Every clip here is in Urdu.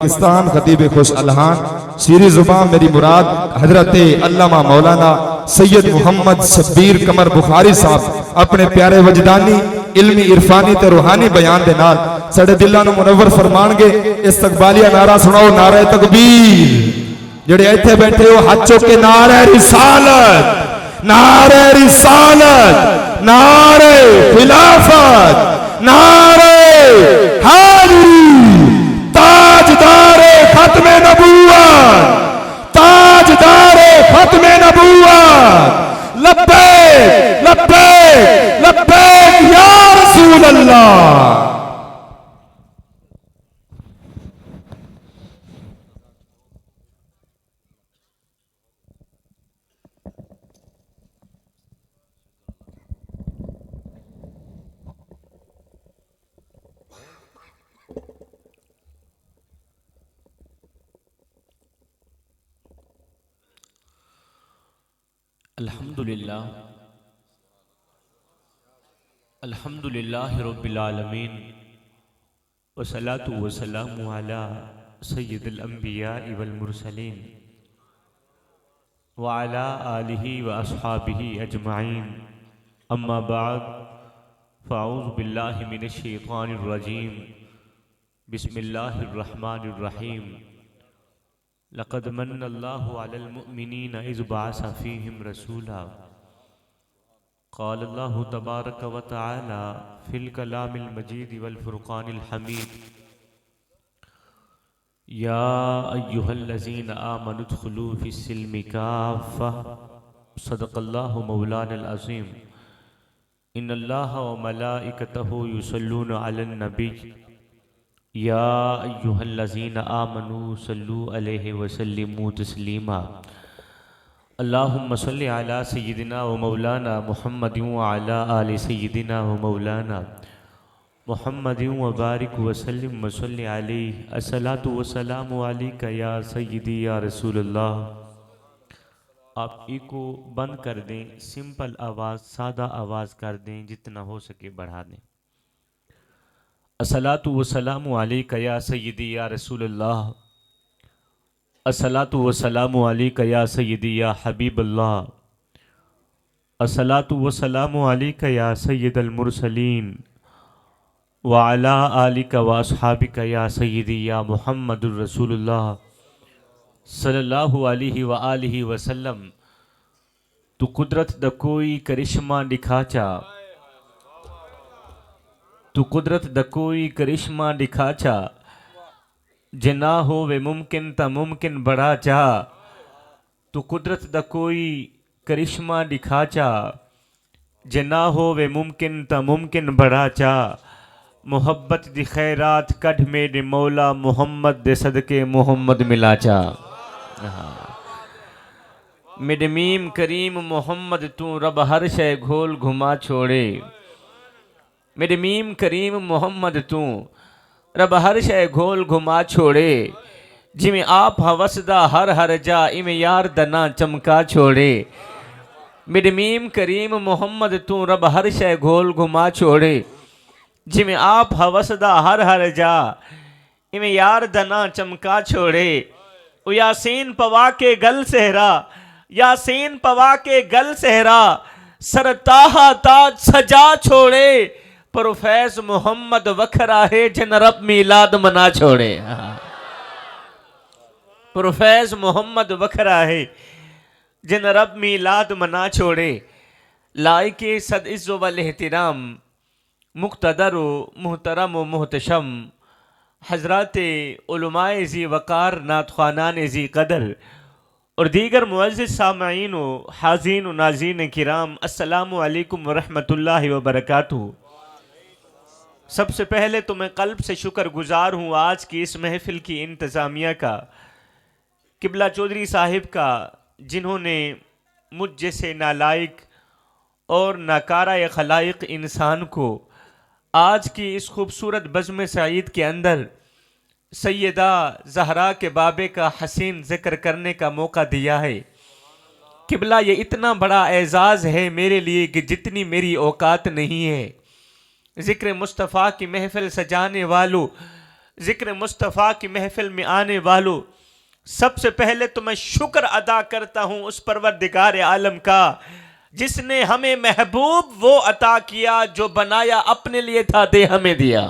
پاکستان خطیب خوش الہان شیریں زبان میری مراد حضرت علامہ مولانا سید محمد شبیر قمر بخاری صاحب اپنے پیارے وجدانی علمی عرفانی تے روحانی بیان دے نال ساڈے دلاں نوں منور فرمان گے۔ استقبالیہ نعرہ سناؤ، نعرہ تکبیر۔ جڑے ایتھے بیٹھے ہو ہاتھ چوک کے نعرہ رسالت، نعرہ رسالت، نعرہ خلافت، نعرہ حاضری، تاجدار ختم نبوت، تاجدار ختم نبوت، لبیک لبیک لبیک یا رسول اللہ۔ الحمدللہ رب العالمین والصلاة والسلام علی سید الانبیاء والمرسلین وعلی آلہ واصحابہ اجمعین، اما بعد فاعوذ باللہ من الشیطان الرجیم، بسم اللہ الرحمن الرحیم۔ لقد من اللہ علی المؤمنین اذ بعث فیہم رسولا، قال اللہ تبارک و تعالی فی الکلام المجید والفرقان الحمید، یا ایہا الذین آمنوا ادخلوا فی السلم کافہ، صدق اللہ مولانا العظیم۔ ان اللہ وملائکتہ یصلون علی النبی، یا ایہا الذین آمنوا صلوا علیہ وسلموا تسلیما۔ اللہم صلی علی سیدنا و مولانا محمد وعلی آل سیدنا و مولانا محمد وبارک وسلم وصلی علیہ۔ الصلاۃ والسلام علیک یا سیدی یا رسول اللہ۔ آپ ایکو بند کر دیں، سمپل آواز، سادہ آواز کر دیں، جتنا ہو سکے بڑھا دیں۔ الصلاۃ والسلام علیک یا سیدی یا رسول اللہ، الصلاۃ والسلام علیک یا سیدی یا حبیب اللہ، الصلاۃ والسلام علیک یا سید المرسلین وعلی آلک واصحابک یا سیدی یا محمد الرسول اللہ صلی اللہ علیہ وآلہ وسلم۔ تو قدرت دا کوئی کرشمہ دکھا چا، تو قدرت دا کوئی کرشمہ دکھا چا، جے نہ ہووے ممکن تا ممکن بڑھا چا۔ تو قدرت دا کوئی کرشمہ دکھا چا، جے نہ ہووے ممکن تا ممکن بڑھا چا۔ محبت دی خیرات کڈھ میرے مولا محمد دے صدقے محمد ملا چا۔ میرے میم کریم محمد تو رب ہر شے گھول گھما چھوڑے، میرے میم کریم محمد تو رب ہر شے گھول گھما چھوڑے، جی میں آپ ہوس دا ہر ہر جا ایم یار دنا چمکا چھوڑے۔ میرے میم کریم محمد تو رب ہر شے گھول گھما چھوڑے، جی میں آپ ہوس دا ہر ہر جا ایم یار دنا چمکا چھوڑے۔ او یاسین پوا کے گل سہرا، یاسین پوا کے گل سہرا، سر تاہا تاج سجا چھوڑے، پروفیس محمد وکھرا ہے جن رب میلاد منا چھوڑے۔ پروفیس محمد وکھرا ہے جن رب میلاد منا چھوڑے۔ لائق صد عز و احترام، مقتدر و محترم و محتشم حضرات علماء ذی وقار، نعت خوانان ذی قدر اور دیگر معزز سامعین و حاضرین و ناظرین کرام، السلام علیکم ورحمۃ اللہ وبرکاتہ۔ سب سے پہلے تو میں قلب سے شکر گزار ہوں آج کی اس محفل کی انتظامیہ کا، قبلہ چودھری صاحب کا، جنہوں نے مجھ جیسے نالائق اور ناکارہ خلائق انسان کو آج کی اس خوبصورت بزم سعید کے اندر سیدہ زہرا کے بابے کا حسین ذکر کرنے کا موقع دیا ہے۔ قبلہ یہ اتنا بڑا اعزاز ہے میرے لیے کہ جتنی میری اوقات نہیں ہے۔ ذکر مصطفیٰ کی محفل سجانے والوں، ذکر مصطفیٰ کی محفل میں آنے والوں، سب سے پہلے تو میں شکر ادا کرتا ہوں اس پروردگار عالم کا جس نے ہمیں محبوب وہ عطا کیا جو بنایا اپنے لیے تھا، دے ہمیں دیا۔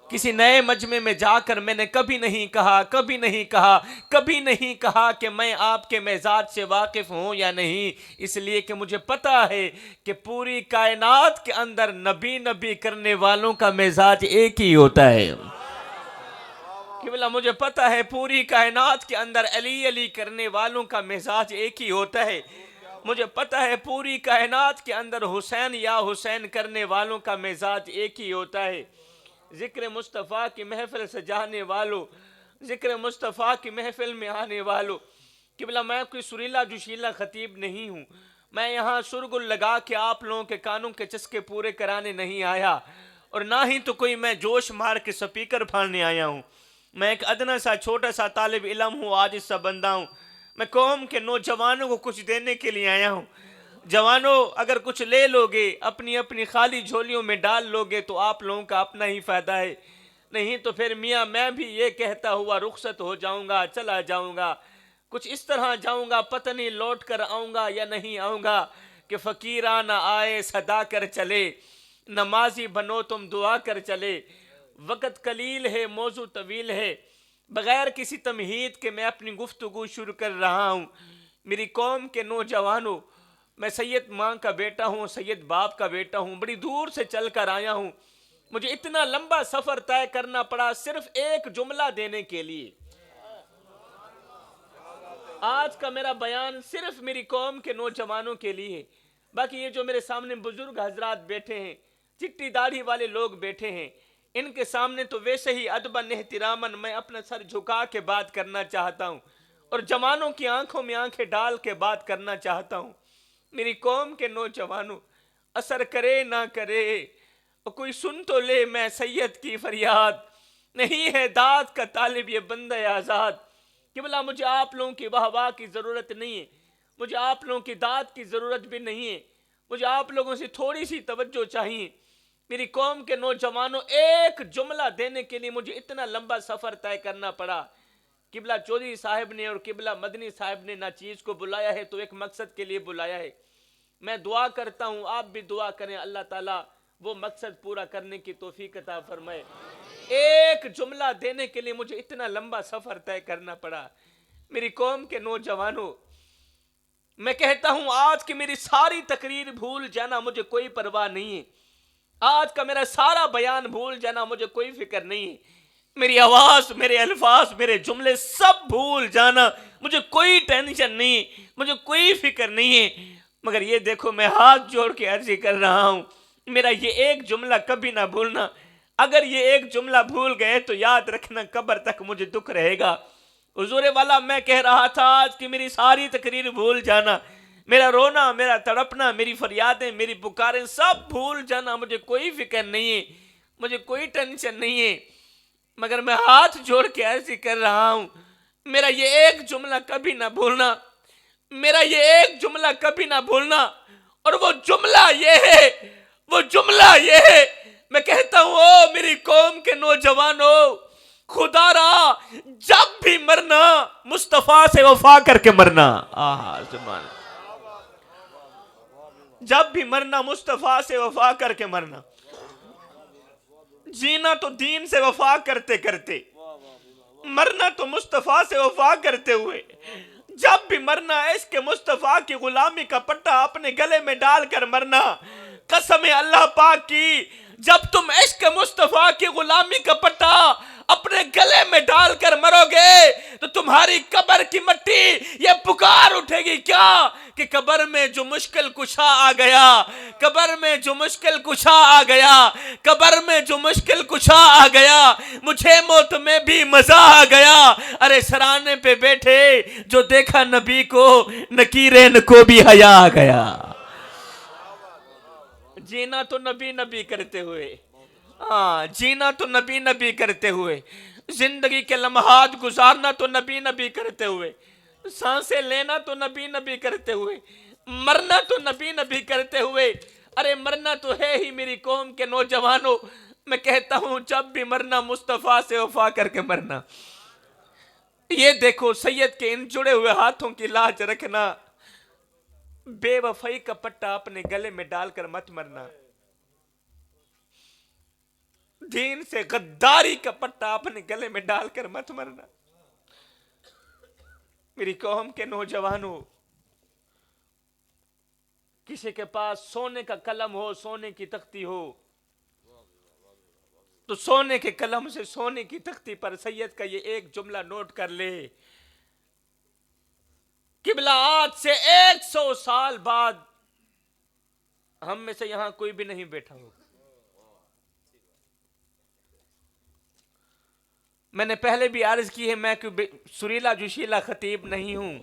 کسی نئے مجمع میں جا کر میں نے کبھی نہیں کہا کہ میں آپ کے مزاج سے واقف ہوں یا نہیں، اس لیے کہ مجھے پتا ہے کہ پوری کائنات کے اندر نبی کرنے والوں کا مزاج ایک ہی ہوتا ہے۔ قبلہ مجھے پتا ہے پوری کائنات کے اندر علی کرنے والوں کا مزاج ایک ہی ہوتا ہے۔ مجھے پتا ہے پوری کائنات کے اندر حسین یا حسین کرنے والوں کا مزاج ایک ہی ہوتا ہے۔ ذکر مصطفیٰ کی محفل سجانے والوں، ذکر مصطفیٰ کی محفل میں آنے والوں، قبلہ میں کوئی سریلا جوشیلا خطیب نہیں ہوں، میں یہاں سرگل لگا کے آپ لوگوں کے کانوں کے چسکے پورے کرانے نہیں آیا، اور نہ ہی تو کوئی میں جوش مار کے سپیکر پھاڑنے آیا ہوں۔ میں ایک ادنا سا چھوٹا سا طالب علم ہوں، عاجز سا بندہ ہوں۔ میں قوم کے نوجوانوں کو کچھ دینے کے لیے آیا ہوں۔ جوانوں اگر کچھ لے لوگے، اپنی اپنی خالی جھولیوں میں ڈال لوگے تو آپ لوگوں کا اپنا ہی فائدہ ہے، نہیں تو پھر میاں میں بھی یہ کہتا ہوا رخصت ہو جاؤں گا، چلا جاؤں گا، کچھ اس طرح جاؤں گا، پتہ نہیں لوٹ کر آؤں گا یا نہیں آؤں گا، کہ فقیرانہ آئے صدا کر چلے، نمازی بنو تم دعا کر چلے۔ وقت قلیل ہے، موضوع طویل ہے، بغیر کسی تمہید کے میں اپنی گفتگو شروع کر رہا ہوں۔ میری قوم کے نوجوانوں، میں سید ماں کا بیٹا ہوں، سید باپ کا بیٹا ہوں، بڑی دور سے چل کر آیا ہوں، مجھے اتنا لمبا سفر طے کرنا پڑا صرف ایک جملہ دینے کے لیے۔ آج کا میرا بیان صرف میری قوم کے نوجوانوں کے لیے ہے، باقی یہ جو میرے سامنے بزرگ حضرات بیٹھے ہیں، چٹی داڑھی والے لوگ بیٹھے ہیں، ان کے سامنے تو ویسے ہی ادباً احتراماً میں اپنا سر جھکا کے بات کرنا چاہتا ہوں، اور جوانوں کی آنکھوں میں آنکھیں ڈال کے بات کرنا چاہتا ہوں۔ میری قوم کے نوجوانوں، اثر کرے نہ کرے کوئی سن تو لے میں سید کی فریاد، نہیں ہے داد کا طالب یہ بندہ آزاد۔ قبلہ مجھے آپ لوگوں کی واہ کی ضرورت نہیں ہے، مجھے آپ لوگوں کی داد کی ضرورت بھی نہیں ہے، مجھے آپ لوگوں سے تھوڑی سی توجہ چاہیے۔ میری قوم کے نوجوانوں، ایک جملہ دینے کے لیے مجھے اتنا لمبا سفر طے کرنا پڑا۔ قبلہ چودھری صاحب نے اور قبلہ مدنی صاحب نے نہ چیز کو بلایا ہے تو ایک مقصد کے لیے بلایا ہے۔ میں دعا کرتا ہوں، آپ بھی دعا کریں، اللہ تعالیٰ وہ مقصد پورا کرنے کی توفیق عطا فرمائے۔ ایک جملہ دینے کے لیے مجھے اتنا لمبا سفر طے کرنا پڑا۔ میری قوم کے نوجوانوں، میں کہتا ہوں آج کی میری ساری تقریر بھول جانا مجھے کوئی پرواہ نہیں ہے، آج کا میرا سارا بیان بھول جانا مجھے کوئی فکر نہیں ہے، میری آواز، میرے الفاظ، میرے جملے سب بھول جانا مجھے کوئی ٹینشن نہیں، مجھے کوئی فکر نہیں ہے، مگر یہ دیکھو میں ہاتھ جوڑ کے عرض کر رہا ہوں، میرا یہ ایک جملہ کبھی نہ بھولنا۔ اگر یہ ایک جملہ بھول گئے تو یاد رکھنا قبر تک مجھے دکھ رہے گا۔ حضور والا میں کہہ رہا تھا آج کی میری ساری تقریر بھول جانا، میرا رونا، میرا تڑپنا، میری فریادیں، میری پکاریں سب بھول جانا، مجھے کوئی فکر نہیں ہے، مجھے کوئی ٹینشن نہیں ہے، مگر میں ہاتھ جوڑ کے ایسے کر رہا ہوں، میرا یہ ایک جملہ کبھی نہ بھولنا، میرا یہ ایک جملہ کبھی نہ بھولنا، اور وہ جملہ یہ ہے، میں کہتا ہوں او میری قوم کے نوجوانوں، خدا را جب بھی مرنا مصطفیٰ سے وفا کر کے مرنا۔ سبحان، جب بھی مرنا مصطفیٰ سے وفا کر کے مرنا، جینا تو دین سے وفا کرتے کرتے، مرنا تو مصطفیٰ سے وفا کرتے ہوئے، جب بھی مرنا عشق مصطفیٰ کی غلامی کا پٹا اپنے گلے میں ڈال کر مرنا۔ قسم اللہ پاک کی، جب تم عشق مصطفیٰ کی غلامی کا پٹا اپنے گلے میں ڈال کر مرو گے تو تمہاری قبر کی مٹی یہ پکار اٹھے گی کیا کہ قبر میں جو مشکل کشا آ گیا، قبر میں جو مشکل کشا آ گیا، قبر میں جو مشکل کشا آ گیا، مجھے موت میں بھی مزہ آ گیا۔ ارے سرانے پہ بیٹھے جو دیکھا نبی کو، نکیرین کو بھی حیا آ گیا۔ جینا تو نبی کرتے ہوئے، جینا تو نبی کرتے ہوئے، زندگی کے لمحات گزارنا تو نبی کرتے ہوئے، سانسیں لینا تو نبی کرتے ہوئے، مرنا تو نبی کرتے ہوئے۔ ارے مرنا تو ہے ہی میری قوم کے نوجوانوں، میں کہتا ہوں جب بھی مرنا مصطفیٰ سے وفا کر کے مرنا. یہ دیکھو سید کے ان جڑے ہوئے ہاتھوں کی لاج رکھنا. بے وفائی کا پٹا اپنے گلے میں ڈال کر مت مرنا. دین سے غداری کا پٹا اپنے گلے میں ڈال کر مت مرنا. میری قوم کے نوجوانوں، کسی کے پاس سونے کا قلم ہو، سونے کی تختی ہو، تو سونے کے قلم سے سونے کی تختی پر سید کا یہ ایک جملہ نوٹ کر لے. قبلہ آج سے 100 سال بعد ہم میں سے یہاں کوئی بھی نہیں بیٹھا ہوگا. میں نے پہلے بھی عرض کی ہے، میں کوئی سریلا جوشیلا خطیب نہیں ہوں.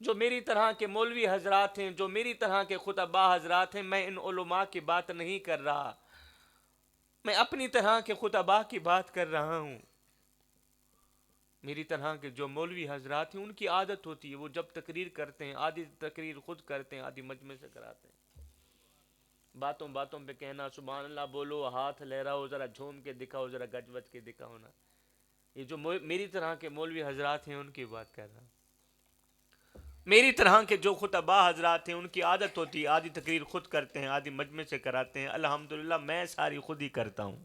جو میری طرح کے مولوی حضرات ہیں، جو میری طرح کے خطباء حضرات ہیں، میں ان علماء کی بات نہیں کر رہا، میں اپنی طرح کے خطباء کی بات کر رہا ہوں. میری طرح کے جو مولوی حضرات ہیں ان کی عادت ہوتی ہے، وہ جب تقریر کرتے ہیں آدھی تقریر خود کرتے ہیں، آدھی مجمع سے کراتے ہیں. باتوں باتوں پہ کہنا سبحان اللہ بولو، ہاتھ لہراؤ، ذرا جھوم کے دکھاؤ، ذرا گج وج کے دکھاؤ نا. یہ جو میری طرح کے مولوی حضرات ہیں ان کی بات کر رہا ہوں. میری طرح کے جو خطباء حضرات ہیں ان کی عادت ہوتی ہے آدھی تقریر خود کرتے ہیں، آدھی مجمع سے کراتے ہیں. الحمدللہ میں ساری خود ہی کرتا ہوں.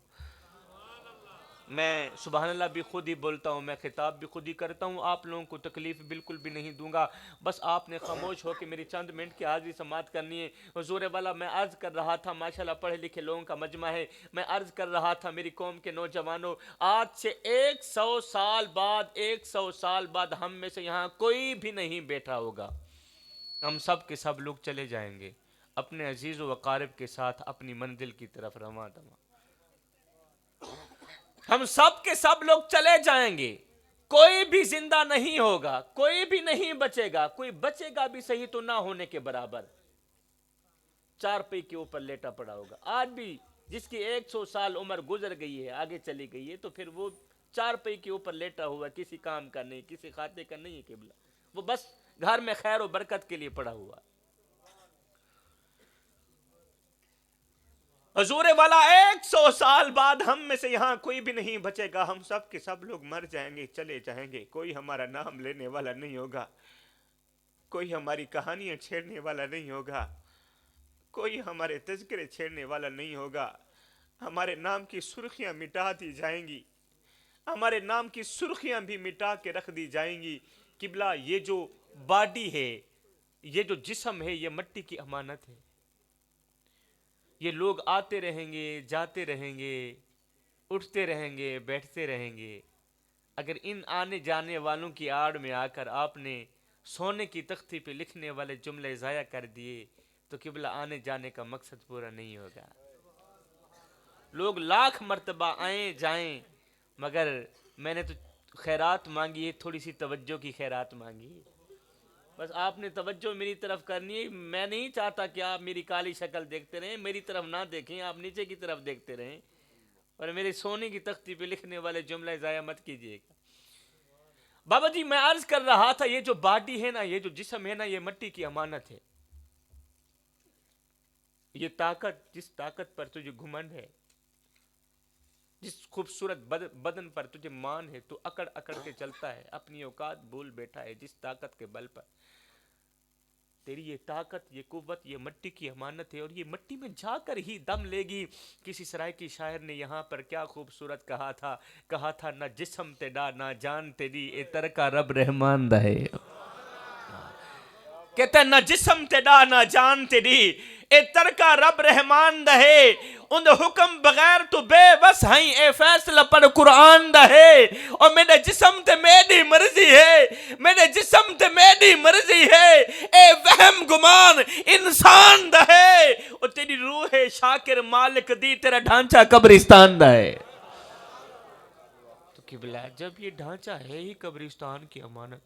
میں سبحان اللہ بھی خود ہی بولتا ہوں، میں خطاب بھی خود ہی کرتا ہوں. آپ لوگوں کو تکلیف بالکل بھی نہیں دوں گا. بس آپ نے خاموش ہو کے میری چند منٹ کی حاضری سماعت کرنی ہے. حضور والا میں عرض کر رہا تھا، ماشاءاللہ پڑھے لکھے لوگوں کا مجمع ہے، میں عرض کر رہا تھا میری قوم کے نوجوانوں، آج سے 100 سال بعد ہم میں سے یہاں کوئی بھی نہیں بیٹھا ہوگا. ہم سب کے سب لوگ چلے جائیں گے اپنے عزیز و اقارب کے ساتھ اپنی منزل کی طرف رواں دواں. ہم سب کے سب لوگ چلے جائیں گے، کوئی بھی زندہ نہیں ہوگا، کوئی بھی نہیں بچے گا. کوئی بچے گا بھی صحیح تو نہ ہونے کے برابر، چارپائی کے اوپر لیٹا پڑا ہوگا. آج بھی جس کی 100 سال عمر گزر گئی ہے، آگے چلی گئی ہے، تو پھر وہ چارپائی کے اوپر لیٹا ہوا، کسی کام کا نہیں، کسی خاطے کا نہیں ہے قبلہ. وہ بس گھر میں خیر و برکت کے لیے پڑا ہوا. حضور والا 100 سال بعد ہم میں سے یہاں کوئی بھی نہیں بچے گا. ہم سب کے سب لوگ مر جائیں گے، چلے جائیں گے. کوئی ہمارا نام لینے والا نہیں ہوگا، کوئی ہماری کہانیاں چھیڑنے والا نہیں ہوگا، کوئی ہمارے تذکرے چھیڑنے والا نہیں ہوگا. ہمارے نام کی سرخیاں مٹا دی جائیں گی، ہمارے نام کی سرخیاں بھی مٹا کے رکھ دی جائیں گی. قبلہ یہ جو باڈی ہے، یہ جو جسم ہے، یہ مٹی کی امانت ہے. یہ لوگ آتے رہیں گے، جاتے رہیں گے، اٹھتے رہیں گے، بیٹھتے رہیں گے. اگر ان آنے جانے والوں کی آڑ میں آ کر آپ نے سونے کی تختی پہ لکھنے والے جملے ضائع کر دیے تو قبلہ آنے جانے کا مقصد پورا نہیں ہوگا. لوگ لاکھ مرتبہ آئیں جائیں، مگر میں نے تو خیرات مانگی ہے، تھوڑی سی توجہ کی خیرات مانگی ہے. بس آپ نے توجہ میری طرف کرنی ہے. میں نہیں چاہتا کہ آپ میری کالی شکل دیکھتے رہیں، میری طرف نہ دیکھیں، آپ نیچے کی طرف دیکھتے رہیں، اور میرے سونے کی تختی پہ لکھنے والے جملے ضائع مت کیجیے گا. بابا جی میں عرض کر رہا تھا، یہ جو باڈی ہے نا، یہ جو جسم ہے نا، یہ مٹی کی امانت ہے. یہ طاقت، جس طاقت پر تجھے گھمنڈ ہے، جس خوبصورت بدن پر تجھے مان ہے، تو اکڑ اکڑ کے چلتا ہے، اپنی اوقات بھول بیٹھا ہے. جس طاقت کے بل پر تیری یہ طاقت، یہ قوت، یہ مٹی کی امانت ہے، اور یہ مٹی میں جا کر ہی دم لے گی. کسی سرائکی شاعر نے یہاں پر کیا خوبصورت کہا تھا، نہ جسم تیڈا نہ جان تیری، اے ترکا رب رحمان دا ہے. کہتا ہے نہ جسم تیڈا نہ جان تیری، اے ترکا رب رحمان دا ہے. ان حکم بغیر تو بے بس ہیں، اے فیصلہ پڑھ قرآن دا ہے. اور میرے جسم تے میری مرضی ہے، میرے جسم تے میری مرضی ہے، اے وہم گمان انسان دا ہے. اور تیری روح شاکر مالک دی، تیرا ڈھانچہ قبرستان دا ہے. تو قبلہ جب یہ ڈھانچہ ہے ہی قبرستان کی امانت،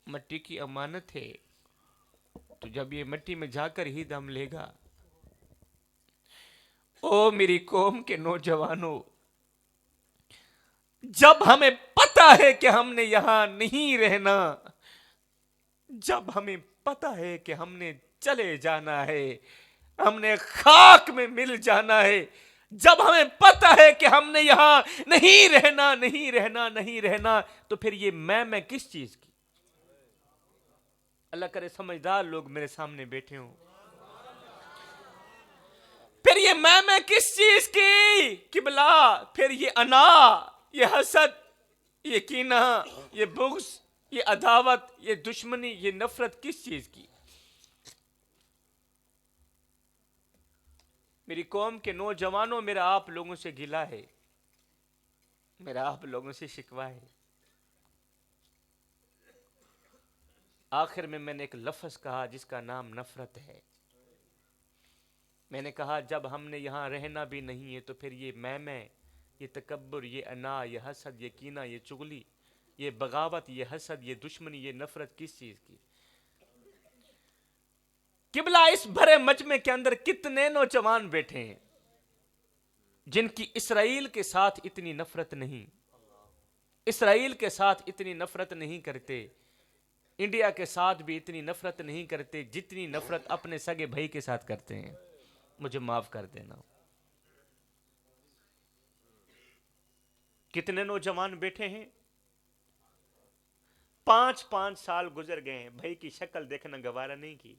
مٹی کی امانت ہے، تو جب یہ مٹی میں جا کر ہی دم لے گا. او میری قوم کے نوجوانوں، جب ہمیں پتہ ہے کہ ہم نے یہاں نہیں رہنا، جب ہمیں پتہ ہے کہ ہم نے چلے جانا ہے، ہم نے خاک میں مل جانا ہے جب ہمیں پتہ ہے کہ ہم نے یہاں نہیں رہنا نہیں رہنا نہیں رہنا. تو پھر یہ میں کس چیز کی؟ اللہ کرے سمجھدار لوگ میرے سامنے بیٹھے ہوں. پھر یہ میں کس چیز کی قبلہ؟ پھر یہ انا، یہ حسد، یہ کینہ، یہ بغض، یہ عداوت، یہ دشمنی، یہ نفرت کس چیز کی؟ میری قوم کے نوجوانوں، میرا آپ لوگوں سے گلہ ہے، میرا آپ لوگوں سے شکوہ ہے. آخر میں نے ایک لفظ کہا جس کا نام نفرت ہے. میں نے کہا جب ہم نے یہاں رہنا بھی نہیں ہے تو پھر یہ میں، یہ تکبر، یہ انا، یہ حسد، یہ کینہ، یہ چغلی، یہ بغاوت، یہ حسد، یہ دشمنی، یہ نفرت کس چیز کی؟ قبلہ اس بھرے مجمع کے اندر کتنے نوجوان بیٹھے ہیں جن کی اسرائیل کے ساتھ اتنی نفرت نہیں، اسرائیل کے ساتھ اتنی نفرت نہیں کرتے، انڈیا کے ساتھ بھی اتنی نفرت نہیں کرتے جتنی نفرت اپنے سگے بھائی کے ساتھ کرتے ہیں. مجھے معاف کر دینا. کتنے نوجوان بیٹھے ہیں، 5 سال گزر گئے ہیں، بھائی کی شکل دیکھنا گوارا نہیں کی،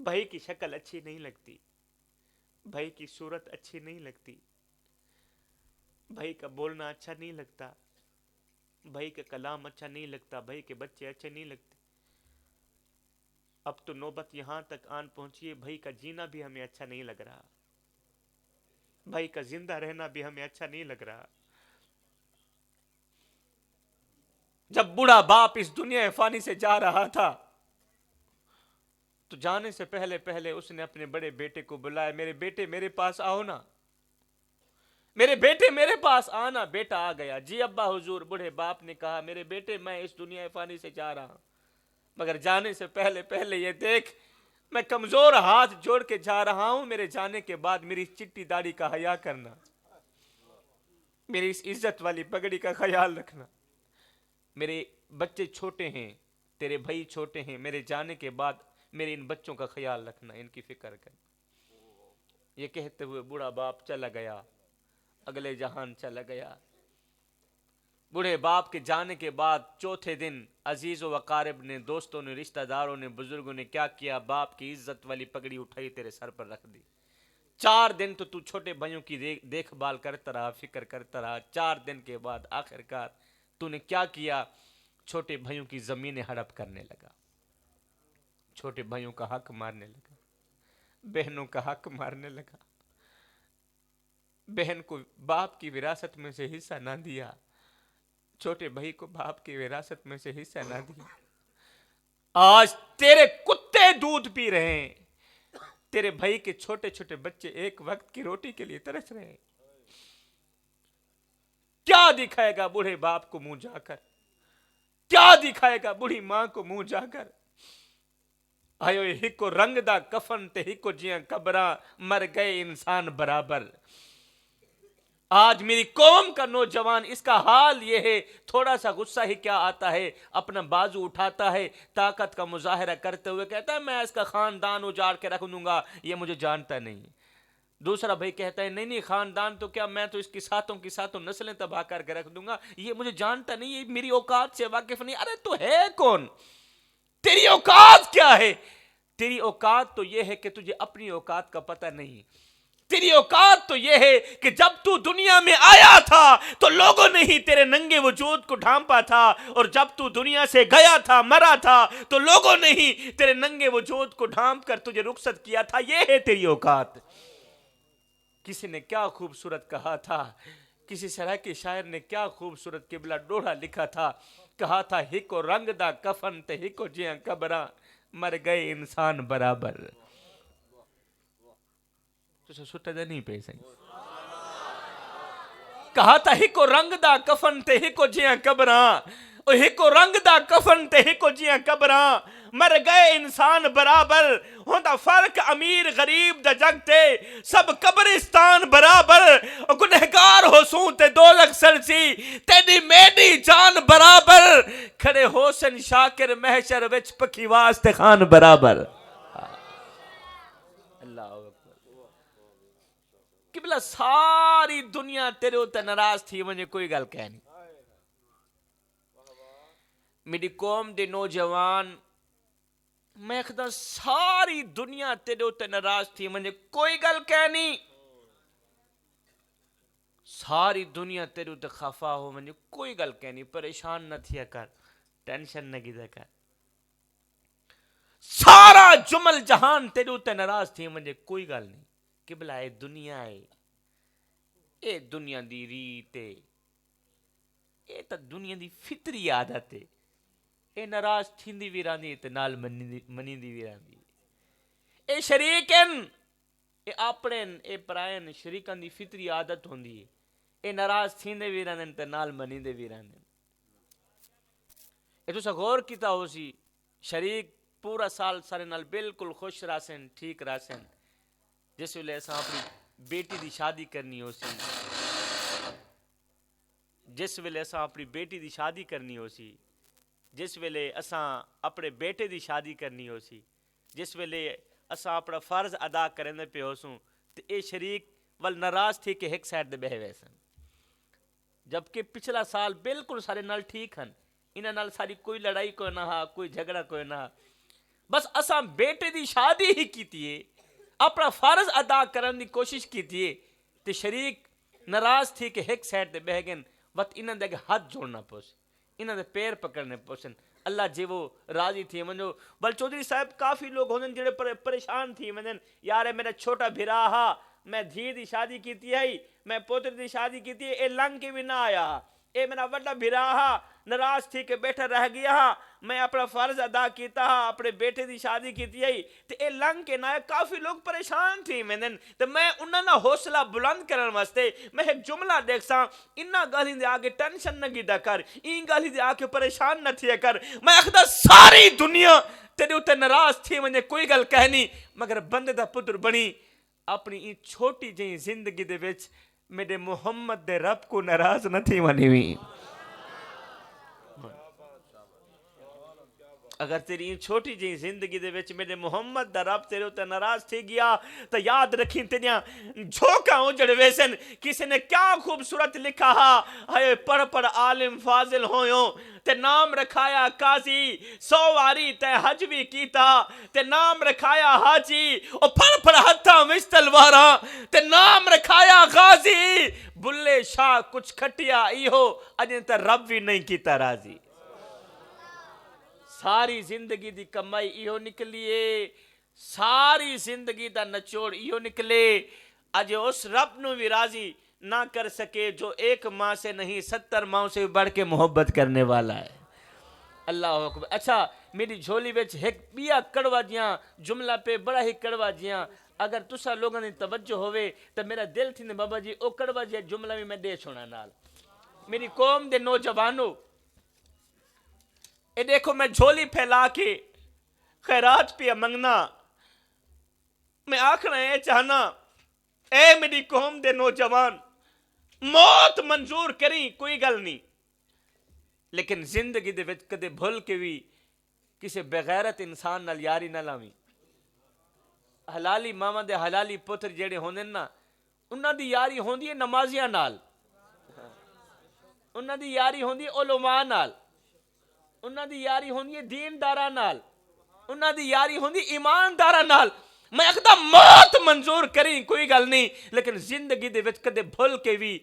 بھائی کی شکل اچھی نہیں لگتی، بھائی کی صورت اچھی نہیں لگتی، بھائی کا بولنا اچھا نہیں لگتا، بھائی کا کلام اچھا نہیں لگتا، بھائی کے بچے اچھے نہیں لگتے. اب تو نوبت یہاں تک آن پہنچی ہے، بھائی کا جینا بھی ہمیں اچھا نہیں لگ رہا، بھائی کا زندہ رہنا بھی ہمیں اچھا نہیں لگ رہا. جب بوڑھا باپ اس دنیا فانی سے جا رہا تھا تو جانے سے پہلے اس نے اپنے بڑے بیٹے کو بلایا، میرے بیٹے میرے پاس آؤ نا، میرے بیٹے میرے پاس آنا. بیٹا آ گیا. جی ابا حضور. بوڑھے باپ نے کہا میرے بیٹے میں اس دنیا فانی سے جا رہا ہوں، مگر جانے سے پہلے یہ دیکھ میں کمزور ہاتھ جوڑ کے جا رہا ہوں، میرے جانے کے بعد میری چٹی داڑھی کا حیا کرنا، میری اس عزت والی پگڑی کا خیال رکھنا. میرے بچے چھوٹے ہیں، تیرے بھائی چھوٹے ہیں، میرے جانے کے بعد میرے ان بچوں کا خیال رکھنا، ان کی فکر کرنا. یہ کہتے ہوئے بوڑھا باپ چلا گیا، اگلے جہان چلا گیا. بوڑھے باپ کے جانے کے بعد چوتھے دن عزیز و اقارب نے، دوستوں نے، رشتہ داروں نے، بزرگوں نے کیا کیا؟ باپ کی عزت والی پگڑی اٹھائی تیرے سر پر رکھ دی. 4 دن تو چھوٹے بھائیوں کی دیکھ بھال کرتا رہا، فکر کرتا رہا. 4 دن کے بعد آخرکار تو نے کیا کیا؟ چھوٹے بھائیوں کی زمینیں ہڑپ کرنے لگا، چھوٹے بھائیوں کا حق مارنے لگا، بہنوں کا حق مارنے لگا. بہن کو باپ کی وراثت میں سے حصہ نہ دیا، چھوٹے بھائی کو باپ کی وراثت میں سے حصہ نہ دیا. آج تیرے کتے دودھ پی رہے ہیں، تیرے بھائی کے چھوٹے چھوٹے بچے ایک وقت کی روٹی کے لیے ترس رہے ہیں. کیا دکھائے گا بوڑھے باپ کو منہ جا کر؟ کیا دکھائے گا بوڑھی ماں کو منہ جا کر؟ آئیو ہکو رنگ دا کفن تے ہکو جیاں قبراں، مر گئے انسان برابر. آج میری قوم کا نوجوان اس کا حال یہ ہے، تھوڑا سا غصہ ہی کیا آتا ہے، اپنا بازو اٹھاتا ہے، طاقت کا مظاہرہ کرتے ہوئے کہتا ہے میں اس کا خاندان اجاڑ کے رکھ دوں گا، یہ مجھے جانتا نہیں. دوسرا بھائی کہتا ہے نہیں خاندان تو کیا، میں تو اس کی ساتوں نسلیں تباہ کر کے رکھ دوں گا، یہ مجھے جانتا نہیں، یہ میری اوقات سے واقف نہیں. ارے تو ہے کون؟ تیری اوقات کیا ہے؟ تیری اوقات تو یہ ہے کہ تجھے اپنی اوقات کا پتہ نہیں. تیری اوقات تو یہ ہے کہ جب تو دنیا میں آیا تھا تو لوگوں نے ہی تیرے ننگے وجود کو ڈھانپا تھا، اور جب تو دنیا سے گیا تھا، مرا تھا، تو لوگوں نے ہی تیرے ننگے وجود کو ڈھانپ کر تجھے رخصت کیا تھا. یہ ہے تیری اوقات. کسی نے کیا خوبصورت کہا تھا، کسی سرائکی شاعر نے کیا خوبصورت قبلہ ڈوڑا لکھا تھا، کہا تھا ہکو رنگ دا کفن تے ہکو جیاں قبراں، مر گئے انسان برابر. تو سٹا دا نہیں پہ سنگ کہا تھا ہکو رنگ دا کفن تے ہکو جیاں قبراں، او ہکو رنگ دا کفن تے ہکو جیاں قبراں، مر گئے انسان برابر. ہوندا فرق امیر غریب دا جگ تے، سب قبرستان برابر. او گنہگار ہو سوں تے دوزخ سلسی، تیری میری جان برابر. کھڑے حسن شاکر محشر وچ پکھی واسطے خان برابر. خدا ساری دنیا تیرے تے ناراض تھی ونے کوئی گل کہہ نہیں. میری قوم دے نوجوان میں خدا ساری دنیا تیرے تے ناراض تھی ونے کوئی گل کہہ نہیں. ساری دنیا تیرے تے خفا ہو ونے کوئی گل کہہ نہیں. پریشان نہ تھیا کر, ٹینشن نہ گیدا کر. سارا جمل جہان تیرے تے ناراض تھی ونے کوئی گل نہیں. قبلہ اے دنیا ہے, اے دنیا دی ریت ہے, اے تا دنیا دی فطری عادت ہے. اے ناراض تھیندی وی رہندی تے نال منیندی وی رہندی. اے شریکن, اے اپڑن اے پرائن شریکن دی فطری عادت ہوندی ہے. اے ناراض تھیندے وی رہندن تے نال منیندے وی رہندن. اے تساں غور کیتا ہو سی شریک پورا سال سارے نال بالکل خوش رہسن, ٹھیک رہسن. جس ویلے اساں اپنی بیٹی دی شادی کرنی ہو سی, جس ویلے اساں اپنی بیٹی دی شادی کرنی ہو سی, جس ویلے اساں اپنے بیٹے دی شادی کرنی ہو سی, جس ویلے اساں اپنا فرض ادا کرنے پہ ہو سوں تے اے شریک ول ناراض تھی کہ ایک سائڈ دے بہے ہوئے سن. جبکہ پچھلا سال بالکل سارے نال ٹھیک ہن, انہاں نال ساری کوئی لڑائی کوئی نہ ہا, کوئی جھگڑا کوئی نہ ہا. بس اساں بیٹے دی شادی ہی کیتی ہے, اپنا فرض ادا کرنے دی کوشش کیتی ہے تے شریک ناراض تھی کہ ایک سائڈ دے بہ گئے. وقت انہاں دے ہاتھ جوڑنا پوس, انہاں دے پیر پکڑنے پوسن. اللہ جی وہ راضی تھی منجو. بل چودھری صاحب کافی لوگ ہوندن جڑے پریشان تھی منجن, یار میرا چھوٹا بھرا ہا, میں دھی دی شادی کیتی ہے, میں پوتر دی شادی کیتی ہے, اے لنگ کے بھی نہ آیا. اے میرا وڈا بھرا ہا, ناراض تھی کہ بیٹھا رہ گیا ہا, میں اپنا فرض ادا کیتا ہا, اپنے بیٹے دی شادی کیتی ہے تے اے لنگ کے نہ. کافی لوگ پریشان تھی منجن تے میں انہاں دا حوصلہ بلند کرن واسطے میں ایک جملہ دیکھساں, انہاں گالی دے آگے ٹینشن نہ گیدا کر, این گالی دے آگے پریشان نہ تھیا کر. میں آکھدا ساری دنیا تیرے تے ناراض تھی ونے کوئی گل کہنی, مگر بندے دا پتر بنی اپنی این چھوٹی جہی زندگی دے وچ میرے محمد دے رب کو ناراض نہ تھی ونی ہوئی. اگر تیری این چھوٹی جی زندگی دے وچ میرے محمد دا رب تیرے تے ناراض تھی گیا تو یاد رکھیں تیریاں جھوکاں اجڑ ویسن. کسی نے کیا خوبصورت لکھا ہا, ہائے پڑھ پڑھ عالم فاضل ہویوں تے نام رکھایا قاضی, 100 واری تے حج بھی کیتا تے نام رکھایا حاجی, او پڑھ پڑھ ہتھاں وچ تلواراں تے نام رکھایا غازی. بلے شاہ کچھ کھٹیا ایہو, اجے تے رب بھی نہیں کیتا راضی. ساری زندگی دی کمائی ایہو نکلیے, ساری زندگی دا نچوڑ ایہو نکلے. اج اس رب نو بھی راضی نہ کر سکے جو ایک ماں سے نہیں 70 ماں سے بڑھ کے محبت کرنے والا ہے. اللہ اکبر. اچھا میری جھولی وچ ایک بیا کڑوا جیاں جملہ پہ بڑا ہی کڑوا جیاں, اگر تسا لوگوں نے توجہ ہوئے تو میرا دل تھی نے بابا جی او کڑوا جیا جملہ بھی میں دے چھوڑا نال. میری قوم دے نوجوانوں, اے دیکھو میں جھولی پھیلا کے خیرات پہ منگنا, میں آکھنا اے چاہنا اے میری قوم دے نوجوان, موت منظور کریں کوئی گل نہیں, لیکن زندگی دے وچ کدے بھول کے بھی کسی بغیرت انسان نال یاری نہ لاویں. حلالی ماما دے حلالی پتر جڑے ہوندے نا, انہاں دی یاری ہوندی ہے نمازیاں نال, انہاں دی یاری ہوندی ہے علماء نال, انہاں دی یاری ہوندی ہے دینداراں نال, انہاں دی یاری ہوندی ایمانداراں نال. میں آکھدا موت منظور کریں کوئی گل نہیں, لیکن زندگی دے وچ کدے بھول کے بھی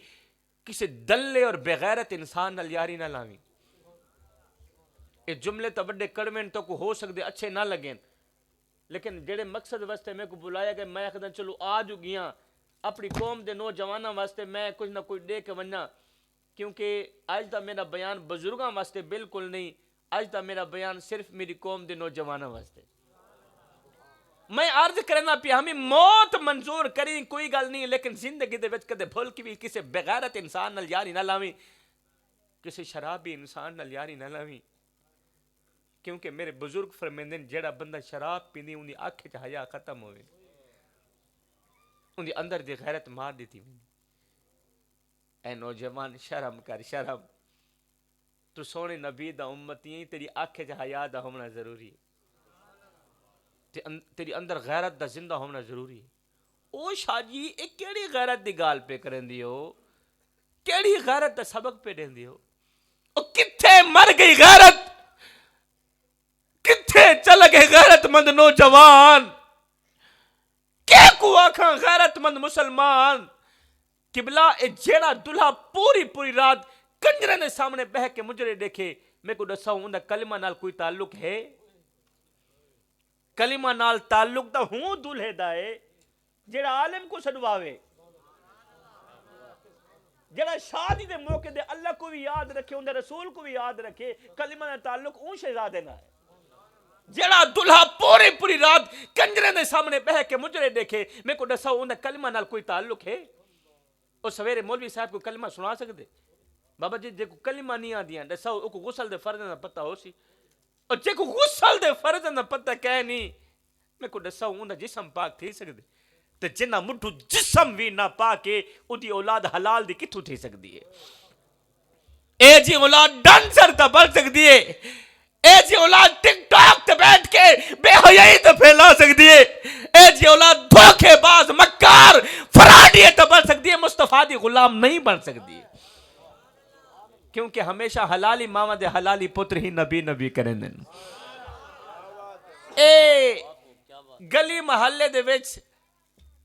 کسی دلے اور بغیرت انسان نال یاری نہ لاویں. اے جملے تو بڑے کڑویں تو کو ہو سکدے اچھے نہ لگیں, لیکن جڑے مقصد واسطے میں کو بلایا گیا, میں آکھدا چلو آج گیاں اپنی قوم دے نوجواناں واسطے میں کچھ نہ کچھ دے کے وننا. کیونکہ آج دا میرا بیان بزرگاں واسطے بالکل نہیں, آج دا میرا بیان صرف میری قوم دے نوجواناں واسطے. میں عرض کرنا پیا ہمیں موت منظور کریں کوئی گل نہیں, لیکن زندگی دے وچ کدے بھول کے بھی کسی بغیرت انسان نال یاری نہ لاویں, کسی شرابی انسان نال یاری نہ لاویں. کیونکہ میرے بزرگ فرمیندے جیڑا بندہ شراب پیندی ان دی آنکھ وچ حیا ختم ہوئے, ان دی اندر دی غیرت مار دیتی ہوئی. اے نوجوان شرم کر شرم, تو سونے نبی دا امتی ہیں, تیری آنکھ وچ حیا دا ہونا ضروری ہے, تیری اندر غیرت دا زندہ ہونا ضروری ہے. او شاہ جی ایک کیڑی غیرت دی گال پہ کرن دیو، کیڑی غیرت دا سبق پہ دین دیو، او کتھے مر گئی غیرت، کتھے چل گئے غیرت مند نوجوان، کیا کو آکھاں غیرت مند مسلمان؟ قبلہ اے جیڑا دلہا پوری پوری رات کنجرے نے سامنے بہ کے مجرے دیکھے، میں کو دساؤں اندہ کلمہ نال کوئی تعلق ہے؟ کلمہ نال تعلق دا ہوں دلہے دا ہے جیڑا عالم کو سنواوے، جیڑا شادی دے موقع دے اللہ کو بھی یاد رکھے، اندہ رسول کو بھی یاد رکھے، کلمہ نال تعلق اون شہزادے نہ ہے۔ جیڑا دلہا پوری پوری رات کنجرے دے سامنے بہ کے مجرے دیکھے، میں کو دساؤں اندہ کلمہ نال کوئی تعلق ہے؟ اور سویرے مولوی صاحب کو کلمہ سنا سکتے؟ بابا جی جے کو کلمہ نہیں آدیاں دساؤ او کو غسل دے فرض نہ پتہ ہو سی، اور جے کو غسل دے فرض نہ پتہ کہے نہیں، میں کو دساؤں اندہ جسم پاک تھی سکتے؟ تے جنہ مٹھو جسم بھی نہ پاکے اُدھی اولاد حلال دی کتھو تھی سکتی ہے؟ اے جی اولاد ڈانسر تا بڑھ سکتی ہے، اے جی اولاد ٹک ٹاک تے بیٹھ کے بے حیائی تے پھیلا سکتی ہے، اے جی اولاد دھوکے باز مکار فراڈی تے بڑھ سکتی ہے، مصطفیٰ دی غلام نہیں بن سکتی ہے، کیونکہ ہمیشہ حلالی ماما دے حلالی پتر ہی نبی نبی کریں دن۔ اے گلی محلے دے وچ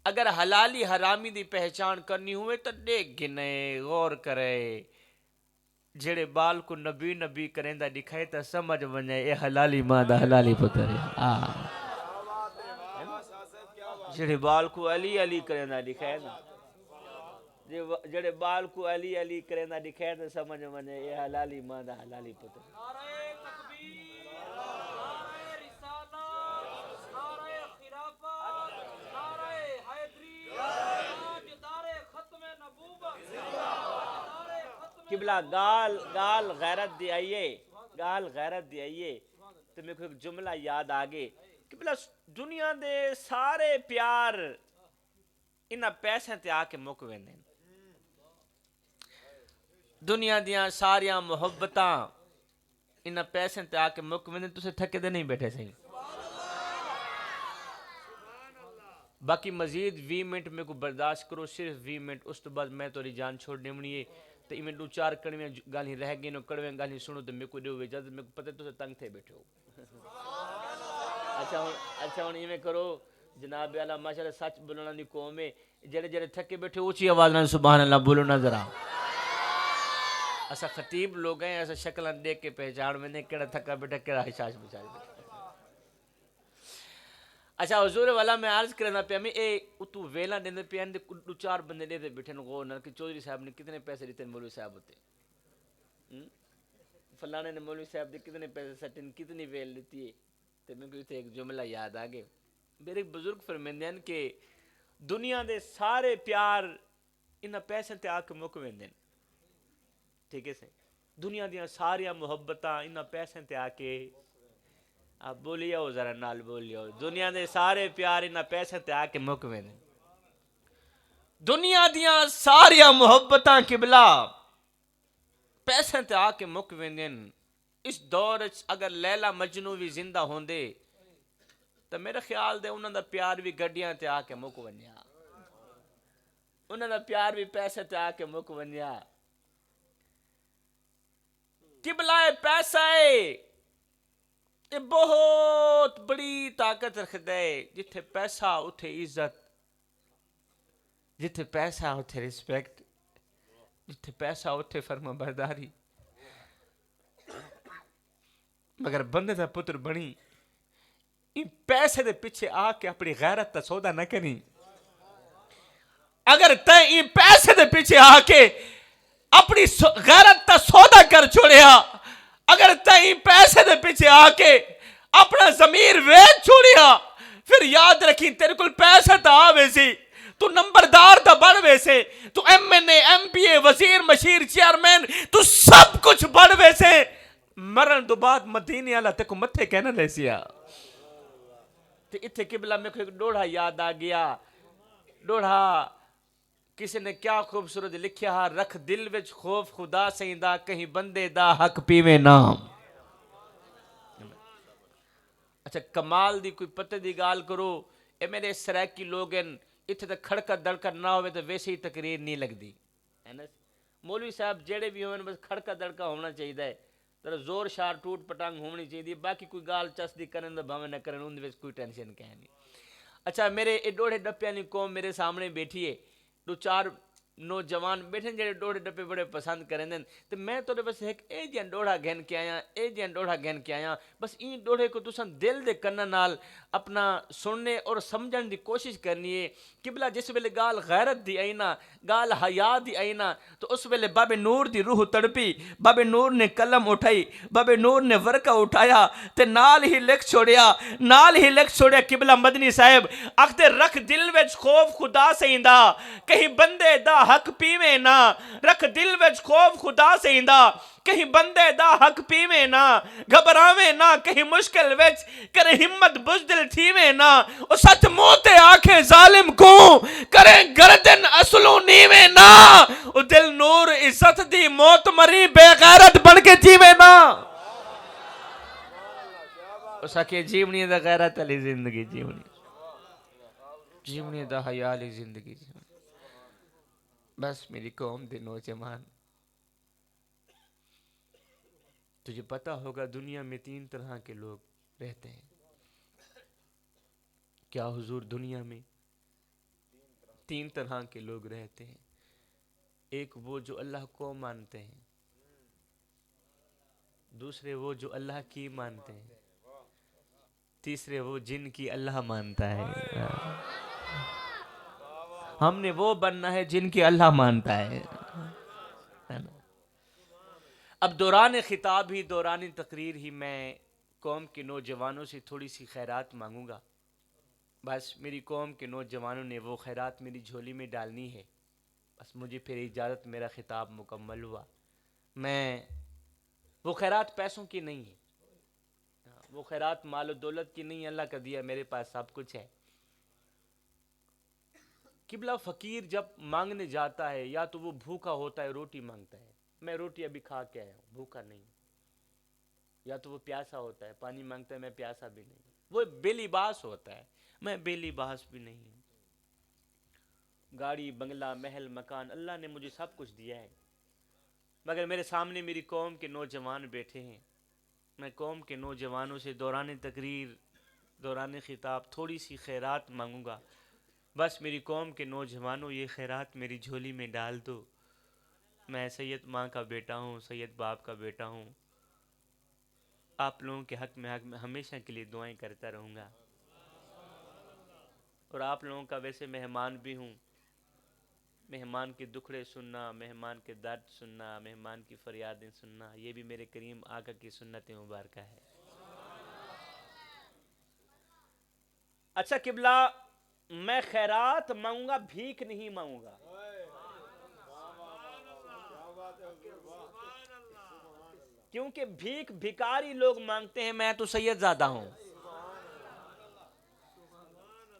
اگر حلالی حرامی دی پہچان کرنی ہوئے تو دیکھ گنے غور کرے، جڑے بال کو نبی نبی کریں دا دکھائے تا سمجھ بنے اے حلالی ماں دا حلالی پتر ہے، جڑے بال کو علی علی کریں دا دکھائے نا، جڑے بال کو علی علی کریں دا دکھائے تا سمجھ بنے اے حلالی ماں دا حلالی پتر ہے۔ قبلہ گال غیرت دی آئیے، گال غیرت دی آئیے، تو میں کو ایک جملہ یاد آگے، قبلہ دنیا دے سارے پیار انہا پیسیں تے آکے مکویں دیں، دنیا دیاں ساریاں محبتاں انہا پیسیں تے آکے مکویں دیں، تو سے تھکے دے نہیں بیٹھے سہیں۔ باقی مزید 20 منٹ میں کو برداشت کرو، صرف 20 منٹ، اس تو بعد میں توری جان چھوڑ دیمنی ہے، تو ایمیں دو چار کڑویں گالی رہ گئی نو کڑویں گالی سنو تو میں کو دیو اجازت، میں کو پتہ تو سے تنگ تھے بیٹھے ہو۔ اچھا ہون ایمیں کرو جناب اللہ ماشاءاللہ سچ بولنا دی قوم ہے، جڑے جڑے تھکے بیٹھے اونچی آواز نہ سبحان اللہ بولو نہ ذرا۔ ایسا خطیب لوگ ہیں، ایسا شکلیں دیکھ کے پہچان میں نے کیڑا تھکا بیٹھا کیڑا حشاش بچا بیٹھا۔ اچھا حضور والا میں عرض کرنا پہ ہمیں اے اتو ویلا دیندے پہ اندے دو چار بندے دیتے بیٹھے نگو نہ کہ چودھری صاحب نے کتنے پیسے دیتے مولوی صاحب ہوتے، فلانے نے مولوی صاحب نے کتنے پیسے سٹن کتنی ویل لیتی ہے، تو میں کو ایک جملہ یاد آگے، میرے ایک بزرگ فرمیندے ہیں کہ دنیا دے سارے پیار انہا پیسے تے آکے مکویں دیں، ٹھیک ہے سے دنیا دیاں ساریاں محبتاں انہا پیسے تے آکے، آپ بولیے ہو ذرا نال بولیے ہو، دنیا دے سارے پیار انہا پیسے تے آکے مکویں دیں، دنیا دیاں ساریاں محبتاں قبلہ پیسے تے آکے مکویں دیں۔ اس دور اگر لیلا مجنو بھی زندہ ہوندے تو میرے خیال دے انہوں دا پیار بھی گڈیاں تے آکے مکویں، انہوں دا پیار بھی پیسے تے آکے مکویں۔ قبلہ پیسہ ہے یہ بہت بڑی طاقت رکھتا ہے، جتھے پیسہ اتھے عزت، جتھے پیسہ اتھے رسپیکٹ، جتھے پیسہ اتھے فرما برداری، مگر بندے دا پتر بنی ان پیسے دے پیچھے آ کے اپنی غیرت تا سودا نہ کریں، اگر تے ان پیسے دے پیچھے آ کے اپنی غیرت تا سودا کر چھوڑیا، اگر تے ان پیسے دے پیچھے آ کے اپنا ضمیر ویچ چھوڑیا، پھر یاد رکھیں تیرے کل پیسہ تا آوے سی، تو نمبردار تا بڑھ ویسے، تو M N A M P A وزیر مشیر چیئرمین تو سب کچھ بڑھ ویسے، مرن دو بعد مدینے اللہ تے کو متھے کہنا لے سیا۔ تو اتھے قبلہ میں کو ایک ڈوڑھا یاد آ گیا، ڈوڑھا کسی نے کیا خوبصورت لکھیا ہا، رکھ دل وچ خوف خدا سیندہ کہیں بندے دا حق پیویں نام۔ اچھا کمال دی کوئی پتہ دی گال کرو، اے میرے سرائکی لوگن اتنے تک کھڑکا دڑکا نہ ہوئے تو ویسے ہی تقریر نہیں لگتی ہے نا. مولوی صاحب جڑے بھی ہوئے بس کھڑکا دڑکا ہونا چاہیے, ذرا زور شار ٹوٹ پٹانگ ہونی چاہیے, باقی کوئی گال چسدی کرن دا بھاویں نہ کرن اون دے وچ کوئی ٹینشن کہیں نہیں. اچھا میرے ڈوڑے ڈپے والی قوم میرے سامنے بیٹھی ہے, دو چار نوجوان بیٹھے جڑے ڈوڑے ڈپے بڑے پسند کریں دیں, تو میں تو بس ایک اے جہاں ڈوڑا گھن کے آیا, اے جہاں ڈوڑا گھن کے آیا, بس این ڈوڑے کو تساں دل دے کنن نال اپنا سننے اور سمجھن دی کوشش کرنی ہے. قبلہ جس ویلے گال غیرت دی آئینا, گال حیا دی آئینا, تو اس ویلے باب نور دی روح تڑپی, باب نور نے قلم اٹھائی, باب نور نے ورقہ اٹھایا تے نال ہی لکھ چھوڑیا قبلہ مدنی صاحب اختے رکھ دل وچ خوف خدا سیندا, کہیں بندے دا حق پیویں نہ, رکھ دل وچ خوف خدا سیندا, کہیں بندے دا حق پیویں نہ, گھبراویں نہ کہیں مشکل وچ, کرے ہمت بزدل تھیویں نہ, او سچ موتے آنکھیں ظالم کو, کرے گردن اصلوں نیویں نہ, او دل نور عزت دی موت مری بے غیرت بن کے جیویں نہ. او سکے جیونی دا غیرت علی زندگی جیونی دا حیا علی زندگی جیونی. بس میری قوم دے نوجوان, تجھے پتا ہوگا دنیا میں 3 طرح کے لوگ رہتے ہیں. کیا حضور دنیا میں 3 طرح کے لوگ رہتے ہیں؟ ایک وہ جو اللہ کو مانتے ہیں, دوسرے وہ جو اللہ کی مانتے ہیں, تیسرے وہ جن کی اللہ مانتا ہے. ہم نے وہ بننا ہے جن کی اللہ مانتا ہے. اب دوران خطاب ہی, دوران تقریر ہی میں قوم کے نوجوانوں سے تھوڑی سی خیرات مانگوں گا. بس میری قوم کے نوجوانوں نے وہ خیرات میری جھولی میں ڈالنی ہے, بس مجھے پھر اجازت, میرا خطاب مکمل ہوا. میں وہ خیرات پیسوں کی نہیں ہے, وہ خیرات مال و دولت کی نہیں, اللہ کا دیا میرے پاس سب کچھ ہے. قبلہ فقیر جب مانگنے جاتا ہے یا تو وہ بھوکا ہوتا ہے, روٹی مانگتا ہے, میں روٹی ابھی کھا کے آیا ہوں, بھوکا نہیں. یا تو وہ پیاسا ہوتا ہے, پانی مانگتا ہے, میں پیاسا بھی نہیں. وہ بے لباس ہوتا ہے, میں بے لباس بھی نہیں ہوں. گاڑی بنگلہ محل مکان اللہ نے مجھے سب کچھ دیا ہے, مگر میرے سامنے میری قوم کے نوجوان بیٹھے ہیں. میں قوم کے نوجوانوں سے دوران تقریر, دوران خطاب تھوڑی سی خیرات مانگوں گا. بس میری قوم کے نوجوانوں یہ خیرات میری جھولی میں ڈال دو. میں سید ماں کا بیٹا ہوں, سید باپ کا بیٹا ہوں. آپ لوگوں کے حق میں ہمیشہ کے لیے دعائیں کرتا رہوں گا, اور آپ لوگوں کا ویسے مہمان بھی ہوں. مہمان کے دکھڑے سننا, مہمان کے درد سننا, مہمان کی فریادیں سننا, یہ بھی میرے کریم آقا کی سنت مبارکہ ہے. اچھا قبلہ, میں خیرات مانگوں گا, بھیک نہیں مانگوں گا. کیونکہ بھیک بھکاری لوگ مانگتے ہیں, میں تو سید زادہ ہوں.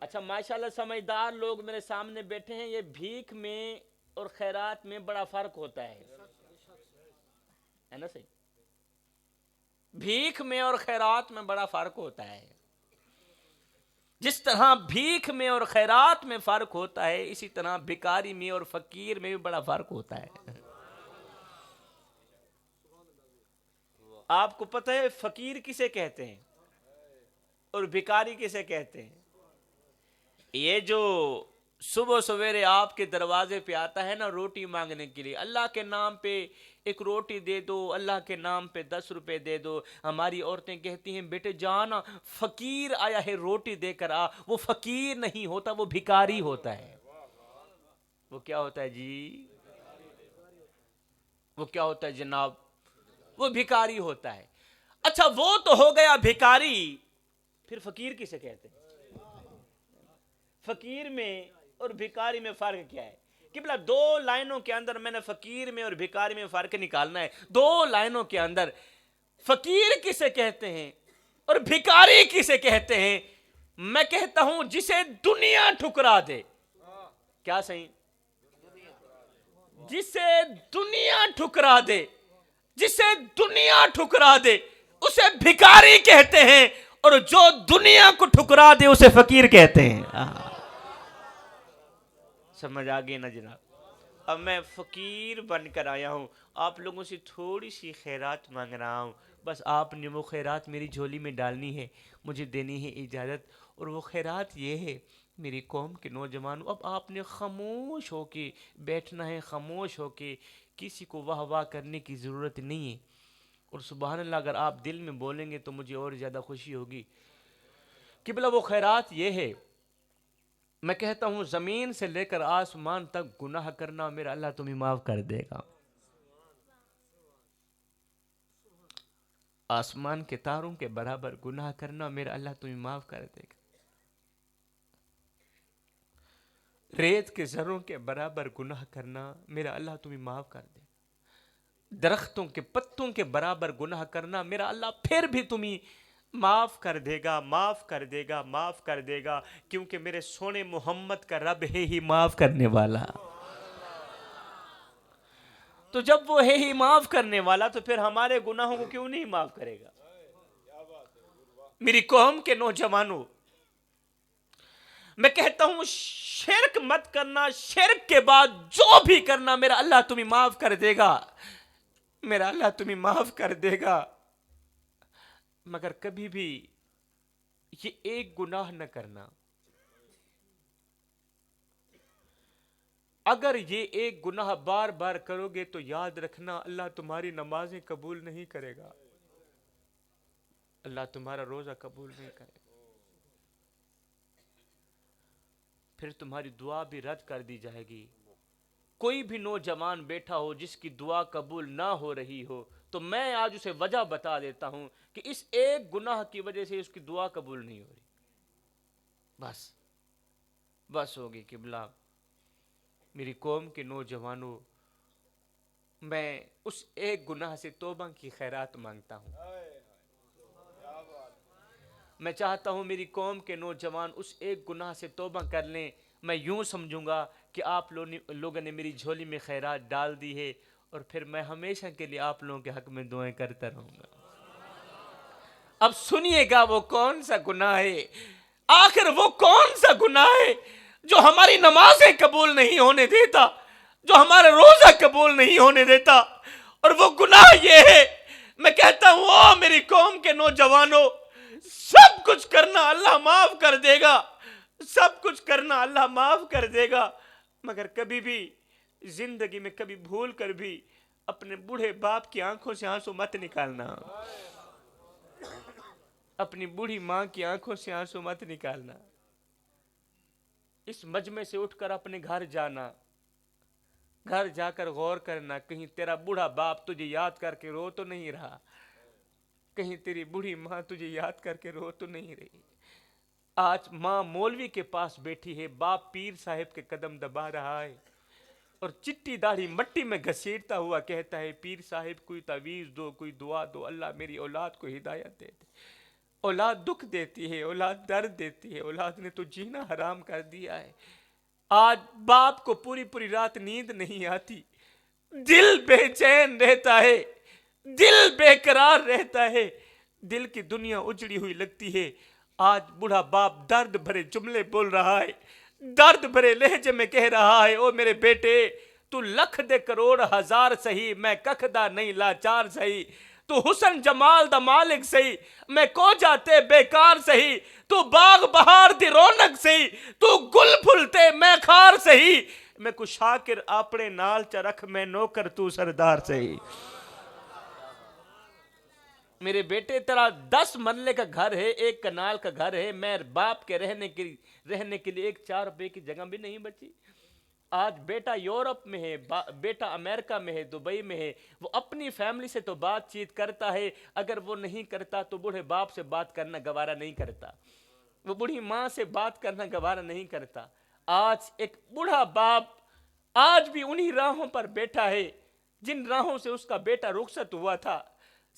اچھا ماشاءاللہ سمجھدار لوگ میرے سامنے بیٹھے ہیں. یہ بھیک میں اور خیرات میں بڑا فرق ہوتا ہے نا صحیح؟ بھیک میں اور خیرات میں بڑا فرق ہوتا ہے. جس طرح بھیک میں اور خیرات میں فرق ہوتا ہے, اسی طرح بھکاری میں اور فقیر میں بھی بڑا فرق ہوتا ہے. آپ کو پتہ ہے فقیر کسے کہتے ہیں اور بھکاری کسے کہتے ہیں؟ یہ جو صبح سویرے آپ کے دروازے پہ آتا ہے نا روٹی مانگنے کے لیے, اللہ کے نام پہ ایک روٹی دے دو, اللہ کے نام پہ 10 روپے دے دو. ہماری عورتیں کہتی ہیں بیٹے جانا فقیر آیا ہے روٹی دے کر آ. وہ فقیر نہیں ہوتا, وہ بھکاری ہوتا ہے. وہ کیا ہوتا ہے جی؟ وہ کیا ہوتا ہے جناب؟ وہ بھکاری ہوتا ہے. اچھا وہ تو ہو گیا بھکاری, پھر فقیر کسے کہتے ہیں؟ فقیر میں اور بھکاری میں فرق کیا ہے؟ قبلہ 2 لائنوں کے اندر میں نے فقیر میں اور بھکاری میں فرق نکالنا ہے. 2 لائنوں کے اندر فقیر کسے کہتے ہیں اور بھکاری کسے کہتے ہیں؟ میں کہتا ہوں جسے دنیا ٹھکرا دے. کیا صحیح؟ جسے دنیا ٹھکرا دے, جسے دنیا ٹھکرا دے اسے بھکاری کہتے ہیں, اور جو دنیا کو ٹھکرا دے اسے فقیر کہتے ہیں. سمجھ آگے نا جناب؟ اب میں فقیر بن کر آیا ہوں، آپ لوگوں سے تھوڑی سی خیرات مانگ رہا ہوں، بس آپ نے وہ خیرات میری جھولی میں ڈالنی ہے، مجھے دینی ہے اجازت۔ اور وہ خیرات یہ ہے میری قوم کے نوجوانوں، اب آپ نے خاموش ہو کے بیٹھنا ہے، خاموش ہو کے، کسی کو واہ واہ کرنے کی ضرورت نہیں ہے۔ اور سبحان اللہ اگر آپ دل میں بولیں گے تو مجھے اور زیادہ خوشی ہوگی۔ قبلہ وہ خیرات یہ ہے، میں کہتا ہوں زمین سے لے کر آسمان تک گناہ کرنا میرا اللہ تمہیں معاف کر دے گا۔ آسمان کے تاروں کے برابر گناہ کرنا میرا اللہ تمہیں معاف کر دے گا۔ ریت کے ذروں کے برابر گناہ کرنا میرا اللہ تمہیں معاف کر دے گا۔ درختوں کے پتوں کے برابر گناہ کرنا میرا اللہ پھر بھی تمہیں معاف کر دے گا، معاف کر دے گا، معاف کر دے گا، کیونکہ میرے سونے محمد کا رب ہے ہی معاف کرنے والا۔ تو جب وہ ہے ہی معاف کرنے والا تو پھر ہمارے گناہوں کو کیوں نہیں معاف کرے گا؟ میری قوم کے نوجوانوں، میں کہتا ہوں شرک مت کرنا، شرک کے بعد جو بھی کرنا میرا اللہ تمہیں معاف کر دے گا، میرا اللہ تمہیں معاف کر دے گا، مگر کبھی بھی یہ ایک گناہ نہ کرنا۔ اگر یہ ایک گناہ بار بار کرو گے تو یاد رکھنا اللہ تمہاری نمازیں قبول نہیں کرے گا، اللہ تمہارا روزہ قبول نہیں کرے گا، پھر تمہاری دعا بھی رد کر دی جائے گی۔ کوئی بھی نوجوان بیٹھا ہو جس کی دعا قبول نہ ہو رہی ہو تو میں آج اسے وجہ بتا دیتا ہوں کہ اس ایک گناہ کی وجہ سے اس کی دعا قبول نہیں ہو رہی۔ بس ہوگی قبلہ۔ میری قوم کے نوجوانوں، میں اس ایک گناہ سے توبہ کی خیرات مانگتا ہوں۔ میں چاہتا ہوں میری قوم کے نوجوان اس ایک گناہ سے توبہ کر لیں۔ میں یوں سمجھوں گا کہ آپ لوگوں نے میری جھولی میں خیرات ڈال دی ہے، اور پھر میں ہمیشہ کے لیے آپ لوگوں کے حق میں دعائیں کرتا رہوں گا۔ اب سنیے گا وہ کون سا گناہ ہے، آخر وہ کون سا گناہ ہے جو ہماری نمازیں قبول نہیں ہونے دیتا، جو ہمارا روزہ قبول نہیں ہونے دیتا۔ اور وہ گناہ یہ ہے، میں کہتا ہوں او میری قوم کے نوجوانوں، سب کچھ کرنا اللہ معاف کر دے گا، سب کچھ کرنا اللہ معاف کر دے گا، مگر کبھی بھی زندگی میں کبھی بھول کر بھی اپنے بوڑھے باپ کی آنکھوں سے آنسو مت نکالنا، اپنی بوڑھی ماں کی آنکھوں سے آنسو مت نکالنا۔ اس مجمع سے اٹھ کر اپنے گھر جانا، گھر جا کر غور کرنا کہیں تیرا بوڑھا باپ تجھے یاد کر کے رو تو نہیں رہا، کہیں تیری بوڑھی ماں تجھے یاد کر کے رو تو نہیں رہی۔ آج ماں مولوی کے پاس بیٹھی ہے، باپ پیر صاحب کے قدم دبا رہا ہے، اور چٹی داڑھی مٹی میں گھسیٹتا ہوا کہتا ہے پیر صاحب کوئی تعویذ دو، کوئی دعا دو، اللہ میری اولاد کو ہدایت دے دے۔ اولاد دکھ دیتی ہے، اولاد درد دیتی ہے، اولاد نے تو جینا حرام کر دیا ہے۔ آج باپ کو پوری رات نیند نہیں آتی، دل بے چین رہتا ہے، دل بے قرار رہتا ہے، دل کی دنیا اجڑی ہوئی لگتی ہے۔ آج بوڑھا باپ درد بھرے جملے بول رہا ہے، درد بھرے لہجے میں کہہ رہا ہے او میرے بیٹے، تو لکھ دے کروڑ ہزار سہی، میں ککھ دا نہیں لاچار سہی، تو حسن جمال دا مالک سہی، میں کو جاتے بیکار سہی، تو باغ بہار دی رونق سہی، تو گل پھلتے میں خار سہی، میں کو شاکر اپنے نال چا رکھ، میں نوکر تو سردار سہی۔ میرے بیٹے تیرا 10 مرلے کا گھر ہے، 1 کنال کا گھر ہے، میں باپ کے رہنے کے لیے 1 4 روپے کی جگہ بھی نہیں بچی۔ آج بیٹا یورپ میں ہے، بیٹا امریکہ میں ہے، دبئی میں ہے، وہ اپنی فیملی سے تو بات چیت کرتا ہے، اگر وہ نہیں کرتا تو بوڑھے باپ سے بات کرنا گوارا نہیں کرتا، وہ بوڑھی ماں سے بات کرنا گوارا نہیں کرتا۔ آج ایک بوڑھا باپ آج بھی انہی راہوں پر بیٹھا ہے جن راہوں سے اس کا بیٹا رخصت ہوا تھا۔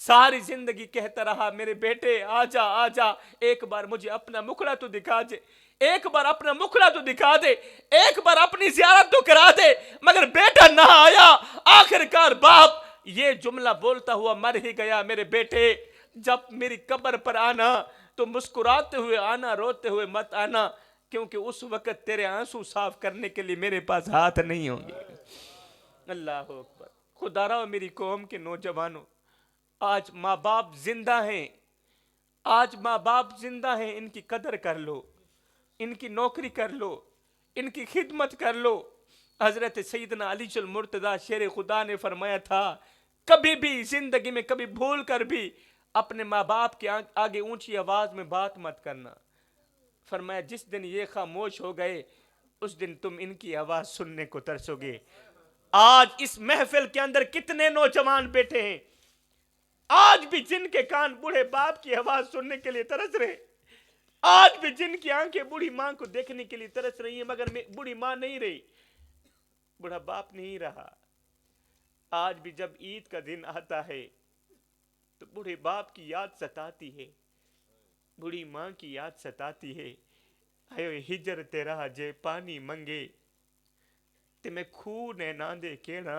ساری زندگی کہتا رہا میرے بیٹے آجا آجا، ایک بار مجھے اپنا مکھڑا تو دکھا دے، ایک بار اپنا مکھڑا تو دکھا دے، ایک بار اپنی زیارت تو کرا دے، مگر بیٹا نہ آیا۔ آخرکار باپ یہ جملہ بولتا ہوا مر ہی گیا، میرے بیٹے جب میری قبر پر آنا تو مسکراتے ہوئے آنا، روتے ہوئے مت آنا، کیونکہ اس وقت تیرے آنسو صاف کرنے کے لیے میرے پاس ہاتھ نہیں ہوں گے۔ اللہ اکبر۔ خدا را میری قوم کے نوجوانوں، آج ماں باپ زندہ ہیں، آج ماں باپ زندہ ہیں، ان کی قدر کر لو، ان کی نوکری کر لو، ان کی خدمت کر لو۔ حضرت سیدنا علی المرتضیٰ شیر خدا نے فرمایا تھا، کبھی بھی زندگی میں کبھی بھول کر بھی اپنے ماں باپ کے آگے اونچی آواز میں بات مت کرنا۔ فرمایا جس دن یہ خاموش ہو گئے اس دن تم ان کی آواز سننے کو ترسو گے۔ آج اس محفل کے اندر کتنے نوجوان بیٹھے ہیں آج بھی جن کے کان بوڑھے باپ کی آواز سننے کے لیے ترس رہے، آج بھی جن کی آنکھیں بوڑھی ماں کو دیکھنے کے لیے ترس رہی ہیں، مگر بوڑھی ماں نہیں رہی، بوڑھا باپ نہیں رہا۔ آج بھی جب عید کا دن آتا ہے تو بوڑھے باپ کی یاد ستاتی ہے، بوڑھی ماں کی یاد ستاتی ہے۔ آئے ہجر تیرا جے پانی منگے تے میں کھو نے ناندے کینا،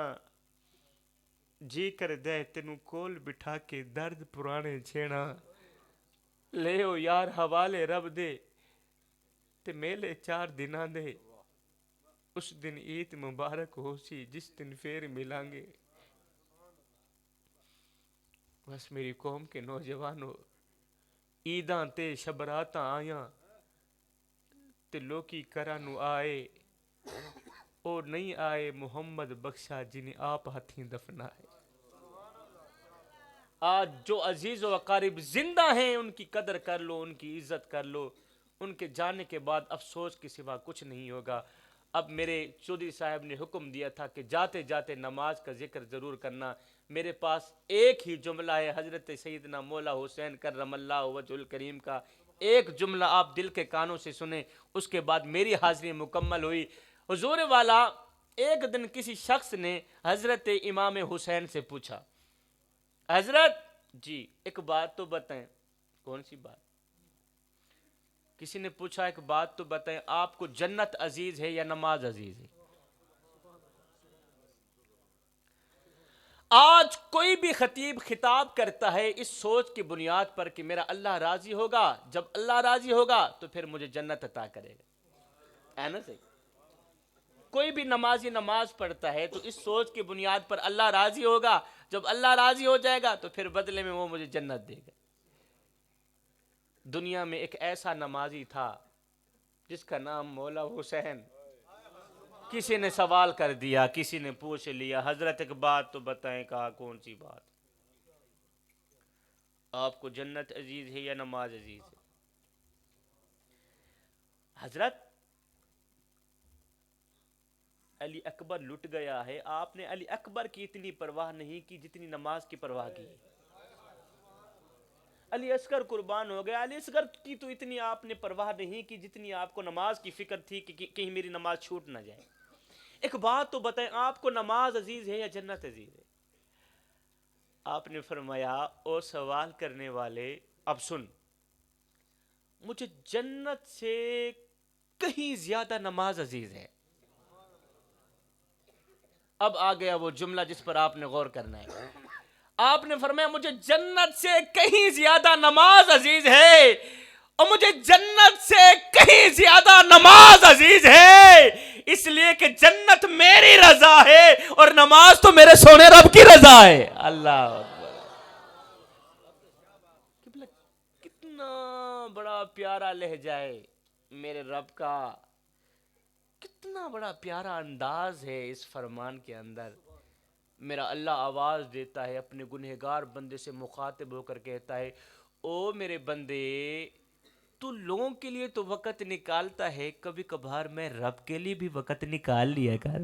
جی کر دے تینوں کول بٹھا کے درد پرانے چھینا، لے او یار حوالے رب دے تے میلے 4 دناں دے، اس دن عید مبارک ہو سی جس دن پھر ملیں گے۔ بس میری قوم کے نوجوانوں، عیداں تے شبراتاں آیاں تے لوکی کرانو آئے، او نہیں آئے محمد بخشا جنہیں آپ ہتھیں دفنائے۔ آج جو عزیز و اقارب زندہ ہیں ان کی قدر کر لو، ان کی عزت کر لو، ان کے جانے کے بعد افسوس کے سوا کچھ نہیں ہوگا۔ اب میرے چودھری صاحب نے حکم دیا تھا کہ جاتے جاتے نماز کا ذکر ضرور کرنا۔ میرے پاس ایک ہی جملہ ہے حضرت سیدنا مولا حسین کرم اللہ وجہ الکریم کا، ایک جملہ آپ دل کے کانوں سے سنیں، اس کے بعد میری حاضری مکمل ہوئی۔ حضور والا ایک دن کسی شخص نے حضرت امام حسین سے پوچھا، حضرت جی ایک بات تو بتائیں۔ کون سی بات؟ کسی نے پوچھا ایک بات تو بتائیں، آپ کو جنت عزیز ہے یا نماز عزیز ہے؟ آج کوئی بھی خطیب خطاب کرتا ہے اس سوچ کی بنیاد پر کہ میرا اللہ راضی ہوگا، جب اللہ راضی ہوگا تو پھر مجھے جنت عطا کرے گا، ہے نا صحیح؟ کوئی بھی نمازی نماز پڑھتا ہے تو اس سوچ کی بنیاد پر اللہ راضی ہوگا، جب اللہ راضی ہو جائے گا تو پھر بدلے میں وہ مجھے جنت دے گا۔ دنیا میں ایک ایسا نمازی تھا جس کا نام مولا حسین۔ کسی نے سوال کر دیا، کسی نے پوچھ لیا، حضرت ایک بات تو بتائیں، کہا کون سی بات؟ آپ کو جنت عزیز ہے یا نماز عزیز ہے؟ حضرت علی اکبر لٹ گیا ہے، آپ نے علی اکبر کی اتنی پرواہ نہیں کی جتنی نماز کی پرواہ کی۔ علی اصغر قربان ہو گیا، علی اصغر کی تو اتنی آپ نے پرواہ نہیں کی جتنی آپ کو نماز کی فکر تھی کہ کہیں میری نماز چھوٹ نہ جائے۔ ایک بات تو بتائیں، آپ کو نماز عزیز ہے یا جنت عزیز ہے؟ آپ نے فرمایا، او سوال کرنے والے اب سن، مجھے جنت سے کہیں زیادہ نماز عزیز ہے۔ اب آ گیا وہ جملہ جس پر آپ نے غور کرنا ہے۔ آپ نے فرمایا مجھے جنت سے کہیں زیادہ نماز عزیز ہے، اور مجھے جنت سے کہیں زیادہ نماز عزیز ہے، اس لیے کہ جنت میری رضا ہے اور نماز تو میرے سونے رب کی رضا ہے۔ اللہ اکبر۔ کتنا بڑا پیارا لہجہ ہے میرے رب کا، کتنا بڑا پیارا انداز ہے اس فرمان کے اندر۔ میرا اللہ آواز دیتا ہے، اپنے گنہگار بندے سے مخاطب ہو کر کہتا ہے، او میرے بندے، تو لوگوں کے لیے تو وقت نکالتا ہے، کبھی کبھار میں رب کے لیے بھی وقت نکال لیا کر۔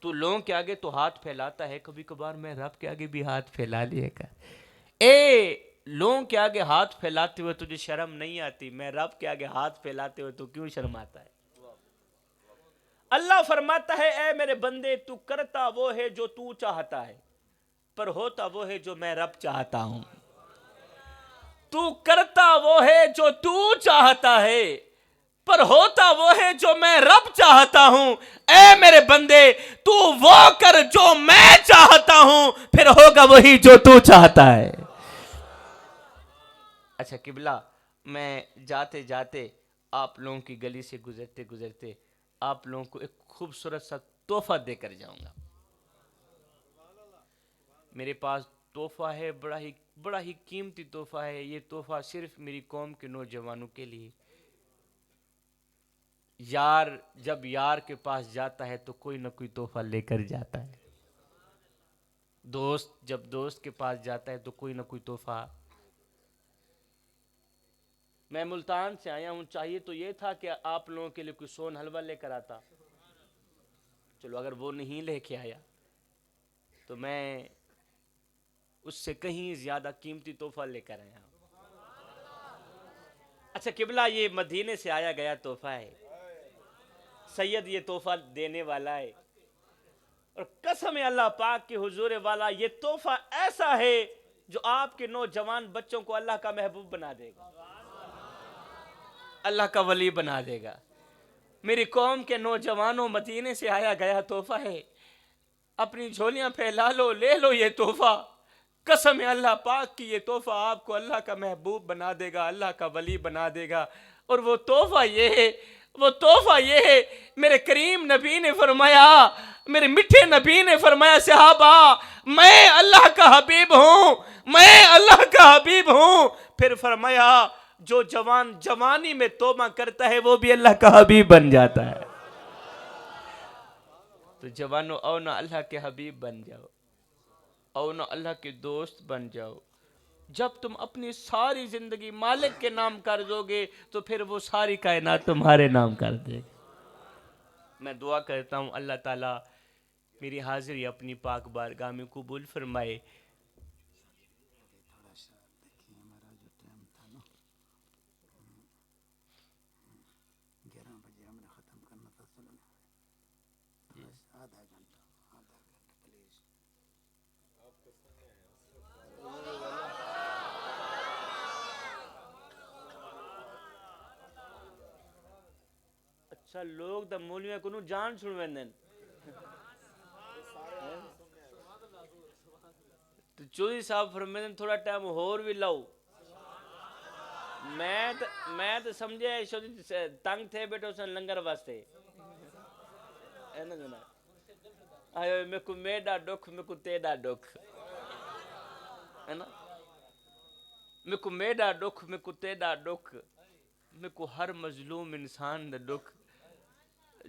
تو لوگوں کے آگے تو ہاتھ پھیلاتا ہے، کبھی کبھار میں رب کے آگے بھی ہاتھ پھیلا لیا کر۔ اے لوگوں کے آگے ہاتھ پھیلاتے ہوئے تجھے شرم نہیں آتی، میں رب کے آگے ہاتھ پھیلاتے ہوئے تو کیوں شرماتا ہے؟ اللہ فرماتا ہے، اے میرے بندے، تو کرتا وہ ہے جو تو چاہتا ہے، پر ہوتا وہ ہے جو میں رب چاہتا ہوں۔ تو کرتا وہ ہے جو تو چاہتا ہے، پر ہوتا وہ ہے جو میں رب چاہتا ہوں۔ اے میرے بندے، تو وہ کر جو میں چاہتا ہوں، پھر ہوگا وہی جو تو چاہتا ہے۔ اچھا قبلہ، میں جاتے جاتے آپ لوگوں کی گلی سے گزرتے گزرتے آپ لوگوں کو ایک خوبصورت سا تحفہ دے کر جاؤں گا. میرے پاس تحفہ ہے، بڑا ہی قیمتی تحفہ ہے. یہ تحفہ صرف میری قوم کے نوجوانوں کے لیے. یار جب یار کے پاس جاتا ہے تو کوئی نہ کوئی تحفہ لے کر جاتا ہے. دوست جب دوست کے پاس جاتا ہے تو کوئی نہ کوئی تحفہ. میں ملتان سے آیا ہوں، چاہیے تو یہ تھا کہ آپ لوگوں کے لیے کوئی سون حلوہ لے کر آتا. چلو اگر وہ نہیں لے کے آیا تو میں اس سے کہیں زیادہ قیمتی تحفہ لے کر آیا ہوں. اچھا قبلہ، یہ مدینے سے آیا گیا تحفہ ہے. سید یہ تحفہ دینے والا ہے، اور قسم اللہ پاک کے حضور والا، یہ تحفہ ایسا ہے جو آپ کے نوجوان بچوں کو اللہ کا محبوب بنا دے گا، اللہ کا ولی بنا دے گا. میری قوم کے نوجوانوں، مدینے سے آیا گیا تحفہ ہے. اپنی جھولیاں پھیلا لو، لے لو یہ تحفہ. قسم اللہ پاک کی، یہ تحفہ آپ کو اللہ کا محبوب بنا دے گا، اللہ کا ولی بنا دے گا. اور وہ تحفہ یہ ہے، میرے کریم نبی نے فرمایا، میرے میٹھے نبی نے فرمایا، صحابہ میں اللہ کا حبیب ہوں، میں اللہ کا حبیب ہوں. پھر فرمایا جو جوان جوانی میں توبہ کرتا ہے وہ بھی اللہ کا حبیب بن جاتا ہے. تو جوانوں او نہ اللہ کے حبیب بن جاؤ، او نہ اللہ کے دوست بن جاؤ. جب تم اپنی ساری زندگی مالک کے نام کر دو گے تو پھر وہ ساری کائنات تمہارے نام کر دے گی. میں دعا کرتا ہوں اللہ تعالیٰ میری حاضری اپنی پاک بارگاہ میں قبول فرمائے. اچھا لوگ دا مولیاں کو جان چھڑویں تو چودھری صاحب فرمیدن تھوڑا ٹائم اور بھی لاؤ. میں تو سمجھے تنگ تھے بیٹھو سن لنگر واسطے. آئے میں کو میڈا ڈکھ، میں کو تیڈا ڈکھ، ہے نا. میں کو میڈا ڈکھ، میں کو تیڈا ڈکھ، میں کو ہر مظلوم انسان دا ڈکھ.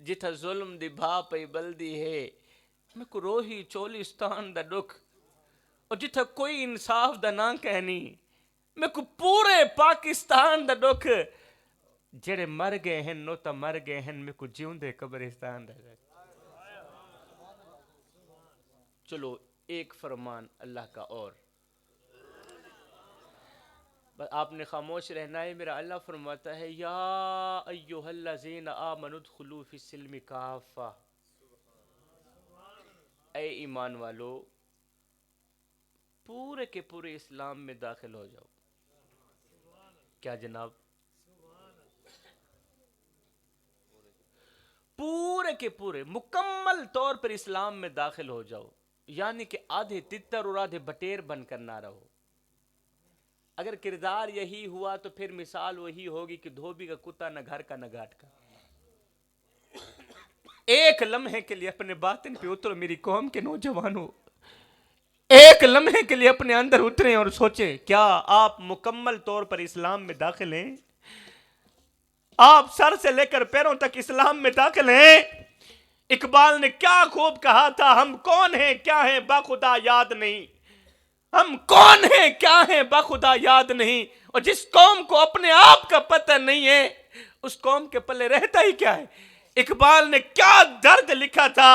جتھا ظلم دی بھا پئی بلدی ہے، میں کو روہی چولستان دا ڈکھ. اور جتھا کوئی انصاف دا نہ کہنی، میں کو پورے پاکستان دا ڈکھ. جڑے مر گئے ہیں نو تا مر گئے ہیں، میں کو جیون دے قبرستان دا ڈکھ. چلو ایک فرمان اللہ کا اور، بس آپ نے خاموش رہنا ہے. میرا اللہ فرماتا ہے یا ایھا الذین آمنوا ادخلوا فی السلم کافہ. اے ایمان والو پورے کے پورے اسلام میں داخل ہو جاؤ. کیا جناب؟ پورے کے پورے مکمل طور پر اسلام میں داخل ہو جاؤ. یعنی کہ آدھے تتر اور آدھے بٹیر بن کر نہ رہو. اگر کردار یہی ہوا تو پھر مثال وہی ہوگی کہ دھوبی کا کتا نہ گھر کا نہ گھاٹ کا. ایک لمحے کے لیے اپنے باطن پہ اترو میری قوم کے نوجوانوں. ایک لمحے کے لیے اپنے اندر اتریں اور سوچیں کیا آپ مکمل طور پر اسلام میں داخل ہیں؟ آپ سر سے لے کر پیروں تک اسلام میں داخل ہیں؟ اقبال نے کیا خوب کہا تھا، ہم کون ہیں کیا ہیں باخدا یاد نہیں. ہم کون ہیں کیا ہیں باخدا یاد نہیں. اور جس قوم کو اپنے آپ کا پتہ نہیں ہے اس قوم کے پلے رہتا ہی کیا ہے. اقبال نے کیا درد لکھا تھا،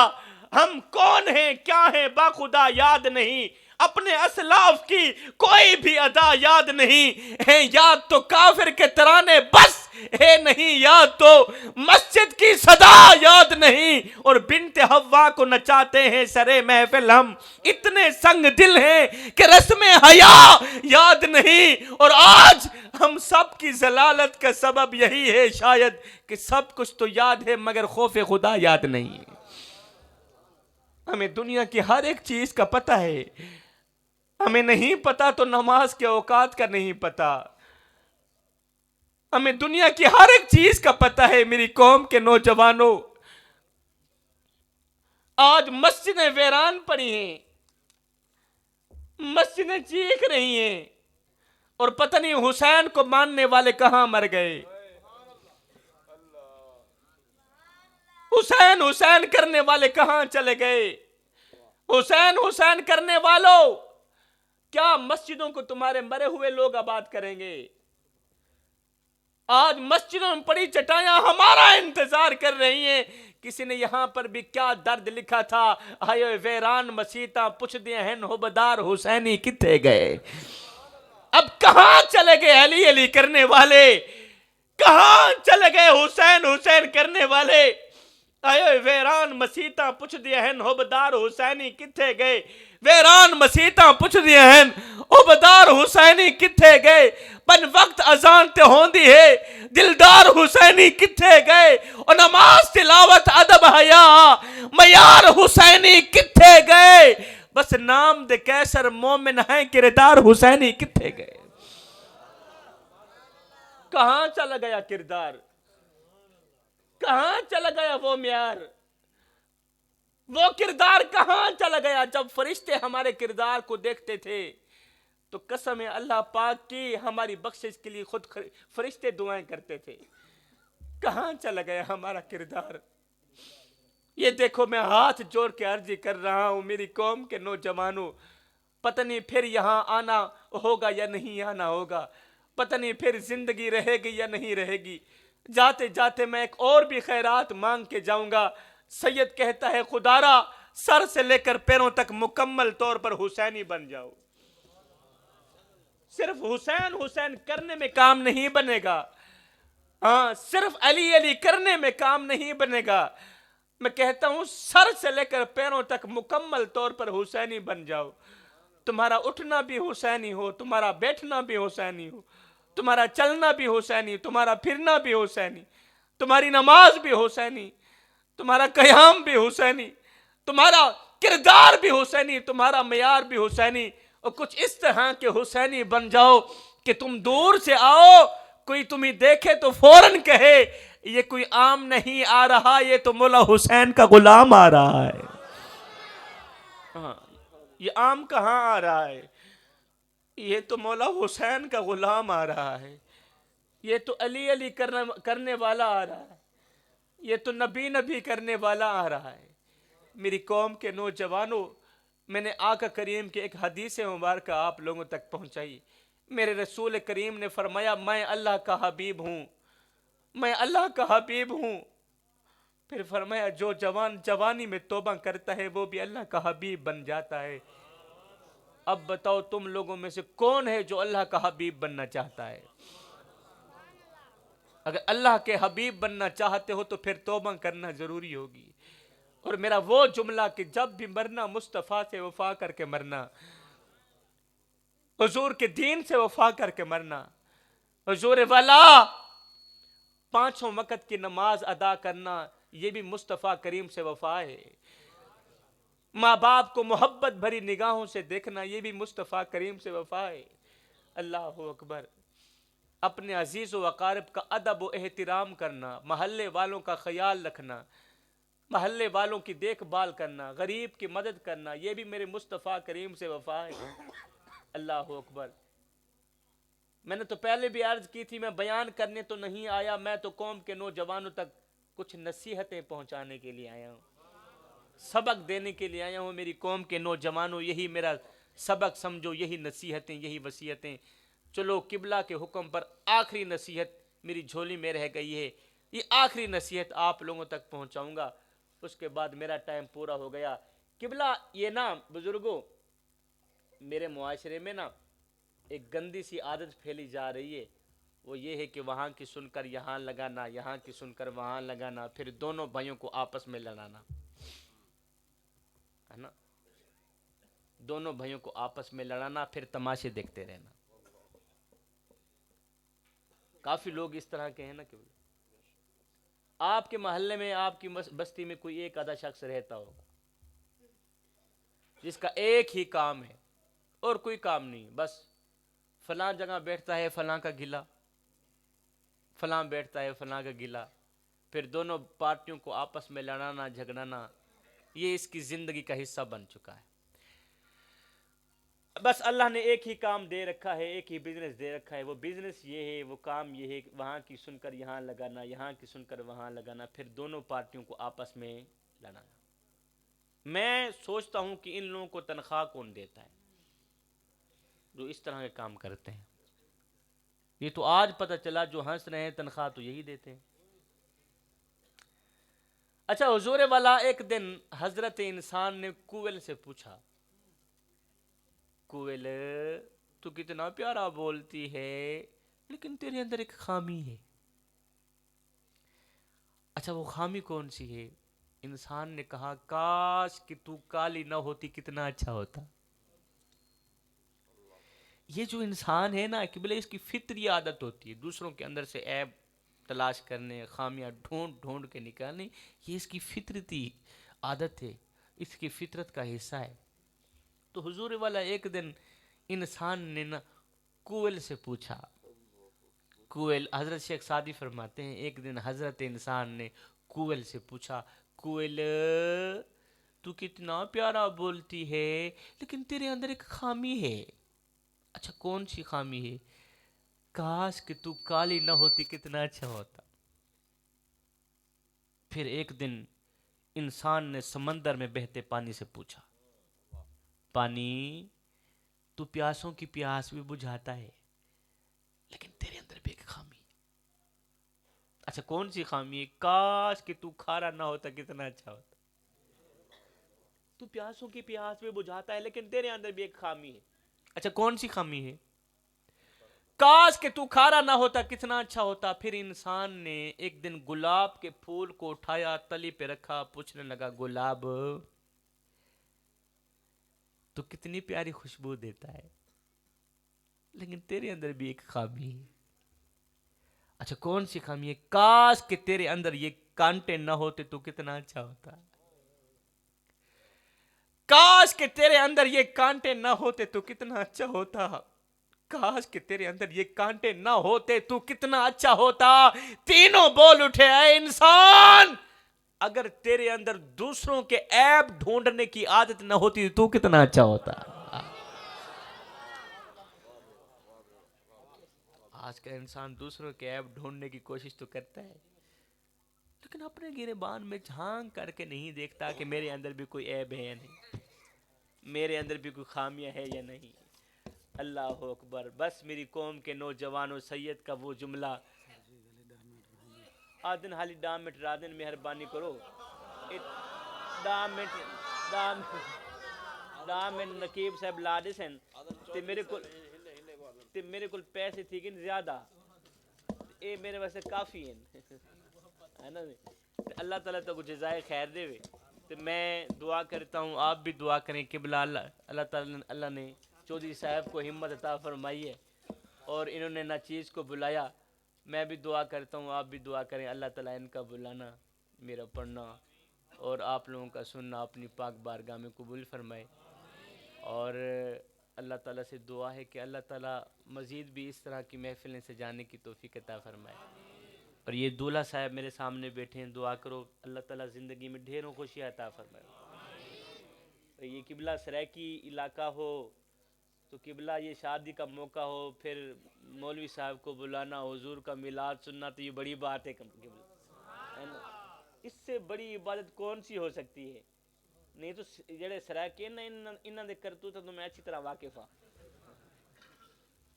ہم کون ہیں کیا ہیں باخدا یاد نہیں. اپنے اسلاف کی کوئی بھی ادا یاد نہیں ہے، یاد تو کافر کے ترانے بس ہے نہیں، یاد تو مسجد کی صدا یاد نہیں. اور بنت حوا کو نچاتے ہیں سرے محفل، ہم اتنے سنگ دل ہیں کہ رسم حیا یاد نہیں. اور آج ہم سب کی ضلالت کا سبب یہی ہے شاید کہ سب کچھ تو یاد ہے مگر خوف خدا یاد نہیں. ہمیں دنیا کی ہر ایک چیز کا پتہ ہے، ہمیں نہیں پتا تو نماز کے اوقات کا نہیں پتا. ہمیں دنیا کی ہر ایک چیز کا پتہ ہے میری قوم کے نوجوانوں. آج مسجدیں ویران پڑی ہیں, مسجدیں چیخ رہی ہیں, اور پتہ نہیں حسین کو ماننے والے کہاں مر گئے. حسین حسین کرنے والے کہاں چلے گئے. حسین حسین کرنے والوں, کیا مسجدوں کو تمہارے مرے ہوئے لوگ آباد کریں گے؟ آج مسجدوں میں پڑی چٹائیاں ہمارا انتظار کر رہی ہیں. کسی نے یہاں پر بھی کیا درد لکھا تھا, آئے ویران مسیتاں پوچھ دیا ہیں ہوبدار حسینی کتنے گئے. اب کہاں چلے گئے علی علی کرنے والے, کہاں چلے گئے حسین حسین کرنے والے. آئے ویران مسیتاں پوچھ دیا ہیں ہوبدار حسینی کتنے گئے. ویران مسیتاں پوچھ دیا ہیں ہوبدار حسینی کتنے گئے. بن وقت اذان تے ہوندی ہے دلدار حسینی کتنے گئے. اور نماز تلاوت ادب حیا معیار حسینی کتنے گئے. بس نام دے کیسر مومن ہیں کردار حسینی کتنے گئے. کہاں چلا گیا کردار, کہاں چلا گیا وہ معیار, وہ کردار کہاں چلا گیا. جب فرشتے ہمارے کردار کو دیکھتے تھے تو قسم اللہ پاک کی ہماری بخشش کے لیے خود فرشتے دعائیں کرتے تھے. کہاں چلا گیا ہمارا کردار. یہ دیکھو میں ہاتھ جوڑ کے عرضی کر رہا ہوں میری قوم کے نوجوانوں, پتہ نہیں پھر یہاں آنا ہوگا یا نہیں آنا ہوگا, پتہ نہیں پھر زندگی رہے گی یا نہیں رہے گی. جاتے جاتے میں ایک اور بھی خیرات مانگ کے جاؤں گا. سید کہتا ہے خدارا سر سے لے کر پیروں تک مکمل طور پر حسینی بن جاؤ. صرف حسین حسین کرنے میں کام نہیں بنے گا, ہاں صرف علی علی کرنے میں کام نہیں بنے گا. میں کہتا ہوں سر سے لے کر پیروں تک مکمل طور پر حسینی بن جاؤ. تمہارا اٹھنا بھی حسینی ہو, تمہارا بیٹھنا بھی حسینی ہو, تمہارا چلنا بھی حسینی, تمہارا پھرنا بھی حسینی, تمہاری نماز بھی حسینی, تمہارا قیام بھی حسینی, تمہارا کردار بھی حسینی, تمہارا معیار بھی حسینی. اور کچھ اس طرح کے حسینی بن جاؤ کہ تم دور سے آؤ, کوئی تمہیں دیکھے تو فوراً کہے یہ کوئی عام نہیں آ رہا, یہ تو مولا حسین کا غلام آ رہا ہے. ہاں یہ عام کہاں آ رہا ہے, یہ تو مولا حسین کا غلام آ رہا ہے. یہ تو علی علی کرنے والا آ رہا ہے, یہ تو نبی نبی کرنے والا آ رہا ہے. میری قوم کے نوجوانوں, میں نے آقا کریم کے ایک حدیث مبارکہ آپ لوگوں تک پہنچائی. میرے رسول کریم نے فرمایا میں اللہ کا حبیب ہوں, میں اللہ کا حبیب ہوں. پھر فرمایا جو جوان جوانی میں توبہ کرتا ہے وہ بھی اللہ کا حبیب بن جاتا ہے. اب بتاؤ تم لوگوں میں سے کون ہے جو اللہ کا حبیب بننا چاہتا ہے؟ اگر اللہ کے حبیب بننا چاہتے ہو تو پھر توبہ کرنا ضروری ہوگی. اور میرا وہ جملہ کہ جب بھی مرنا مصطفیٰ سے وفا کر کے مرنا, حضور کے دین سے وفا کر کے مرنا. حضور والا 5 وقت کی نماز ادا کرنا یہ بھی مصطفیٰ کریم سے وفا ہے. ماں باپ کو محبت بھری نگاہوں سے دیکھنا یہ بھی مصطفیٰ کریم سے وفا ہے. اللہ اکبر. اپنے عزیز و اقارب کا ادب و احترام کرنا, محلے والوں کا خیال رکھنا, محلے والوں کی دیکھ بھال کرنا, غریب کی مدد کرنا یہ بھی میرے مصطفیٰ کریم سے وفا ہے. اللہ اکبر. میں نے تو پہلے بھی عرض کی تھی میں بیان کرنے تو نہیں آیا, میں تو قوم کے نوجوانوں تک کچھ نصیحتیں پہنچانے کے لیے آیا ہوں, سبق دینے کے لیے آیا ہوں. میری قوم کے نوجوانوں یہی میرا سبق سمجھو, یہی نصیحتیں, یہی وصیتیں. چلو قبلہ کے حکم پر آخری نصیحت میری جھولی میں رہ گئی ہے, یہ آخری نصیحت آپ لوگوں تک پہنچاؤں گا, اس کے بعد میرا ٹائم پورا ہو گیا. قبلہ یہ نا بزرگوں, میرے معاشرے میں نا ایک گندی سی عادت پھیلی جا رہی ہے, وہ یہ ہے کہ وہاں کی سن کر یہاں لگانا, یہاں کی سن کر وہاں لگانا, پھر دونوں بھائیوں کو آپس میں لڑانا, ہے نا, دونوں بھائیوں کو آپس میں لڑانا, پھر تماشے دیکھتے رہنا. کافی لوگ اس طرح کے ہیں نا کہ آپ کے محلے میں, آپ کی بستی میں کوئی ایک آدھا شخص رہتا ہوگا جس کا ایک ہی کام ہے اور کوئی کام نہیں, بس فلاں جگہ بیٹھتا ہے فلاں کا گلا, فلاں بیٹھتا ہے فلاں کا گلا، پھر دونوں پارٹیوں کو آپس میں لڑانا جھگڑانا، یہ اس کی زندگی کا حصہ بن چکا ہے۔ بس اللہ نے ایک ہی کام دے رکھا ہے، ایک ہی بزنس دے رکھا ہے، وہ بزنس یہ ہے، وہ کام یہ ہے، وہاں کی سن کر یہاں لگانا، یہاں کی سن کر وہاں لگانا، پھر دونوں پارٹیوں کو آپس میں لڑانا۔ میں سوچتا ہوں کہ ان لوگوں کو تنخواہ کون دیتا ہے جو اس طرح کے کام کرتے ہیں؟ یہ تو آج پتہ چلا، جو ہنس رہے ہیں تنخواہ تو یہی دیتے ہیں۔ اچھا، حضور والا ایک دن حضرت انسان نے کوئل سے پوچھا، کوئل تو کتنا پیارا بولتی ہے لیکن تیرے اندر ایک خامی ہے۔ اچھا، وہ خامی کون سی ہے؟ انسان نے کہا، کاش کہ تو کالی نہ ہوتی کتنا اچھا ہوتا۔ یہ جو انسان ہے نا کہ بلے اس کی فطری عادت ہوتی ہے دوسروں کے اندر سے عیب تلاش کرنے، خامیاں ڈھونڈ ڈھونڈ کے نکالنے، یہ اس کی فطرتی عادت ہے، اس کی فطرت کا حصہ ہے۔ تو حضور والا ایک دن انسان نے نا کوئل سے پوچھا، کوئل، حضرت شیخ سعدی فرماتے ہیں ایک دن حضرت انسان نے کوئل سے پوچھا، کوئل تو کتنا پیارا بولتی ہے لیکن تیرے اندر ایک خامی ہے۔ اچھا، کون سی خامی ہے؟ کاش کہ تو کالی نہ ہوتی کتنا اچھا ہوتا۔ پھر ایک دن انسان نے سمندر میں بہتے پانی سے پوچھا، پانی تو پیاسوں کی پیاس بھی بجھاتا ہے لیکن تیرے اندر بھی ایک خامی ہے۔ اچھا، کون سی خامی ہے؟ کاش کہ تو کھارا نہ ہوتا کتنا اچھا ہوتا۔ تو پیاسوں کی پیاس بھی بجھاتا ہے لیکن تیرے اندر بھی ایک خامی ہے۔ اچھا، کون سی خامی ہے؟ کاش کہ تو کھارا نہ ہوتا کتنا اچھا ہوتا۔ پھر انسان نے ایک دن گلاب کے پھول کو اٹھایا، تلی پہ رکھا، پوچھنے لگا، گلاب تو کتنی پیاری خوشبو دیتا ہے لیکن تیرے اندر بھی ایک خامی ہے۔ اچھا، کون سی خامی ہے؟ کاش کہ تیرے اندر یہ کانٹے نہ ہوتے تو کتنا اچھا ہوتا۔ کاش کہ تیرے اندر یہ کانٹے نہ ہوتے تو کتنا اچھا ہوتا۔ کاش کہ تیرے اندر یہ کانٹے نہ ہوتے تو کتنا اچھا ہوتا۔ تینوں بول اٹھے، اے انسان، اگر تیرے اندر دوسروں کے عیب ڈھونڈنے کی عادت نہ ہوتی تو کتنا اچھا ہوتا۔ آج کا انسان دوسروں کے عیب ڈھونڈنے کی کوشش تو کرتا ہے لیکن اپنے گریبان میں جھانک کر کے نہیں دیکھتا کہ میرے اندر بھی کوئی عیب ہے یا نہیں، میرے اندر بھی کوئی خامیاں ہے یا نہیں۔ اللہ اکبر۔ بس میری قوم کے نوجوانوں، سید کا وہ جملہ، آدن حالی ڈامٹ رادن مہربانی کرو، ڈامٹ نقیب صاحب لاڈے سن تے میرے کول پیسے تھی گن زیادہ، اے میرے واسطے کافی ہیں، ہے نا جی؟ اللہ تعالیٰ تو کو جزائے خیر دے وے۔ تو میں دعا کرتا ہوں، آپ بھی دعا کریں، قبلہ اللہ تعالیٰ اللہ نے چودھری صاحب کو ہمت عطا فرمائی ہے اور انہوں نے نہ چیز کو بلایا۔ میں بھی دعا کرتا ہوں، آپ بھی دعا کریں، اللہ تعالیٰ ان کا بلانا، میرا پڑھنا اور آپ لوگوں کا سننا اپنی پاک بارگاہ میں قبول فرمائے۔ اور اللہ تعالیٰ سے دعا ہے کہ اللہ تعالیٰ مزید بھی اس طرح کی محفلیں سجانے کی توفیق عطا فرمائے۔ اور یہ دولہ صاحب میرے سامنے بیٹھے ہیں، دعا کرو اللہ تعالیٰ زندگی میں ڈھیروں خوشی عطا فرمائے۔ اور یہ قبلہ سرائکی علاقہ ہو تو قبلہ یہ شادی کا موقع ہو، پھر مولوی صاحب کو بلانا، حضور کا میلاد سننا، تو یہ بڑی بات ہے قبلہ، ہے نا؟ اس سے بڑی عبادت کون سی ہو سکتی ہے؟ نہیں تو جڑے سرائکی نا انہاں دے کرتوت تو میں اچھی طرح واقف ہاں۔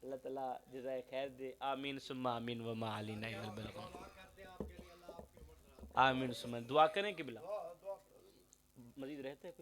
اللہ تعالیٰ جزائے خیر دے، آمین ثم آمین وما علینا الا البلاغ۔ آمین ثم دعا کریں قبلہ مزید رہتے ہیں۔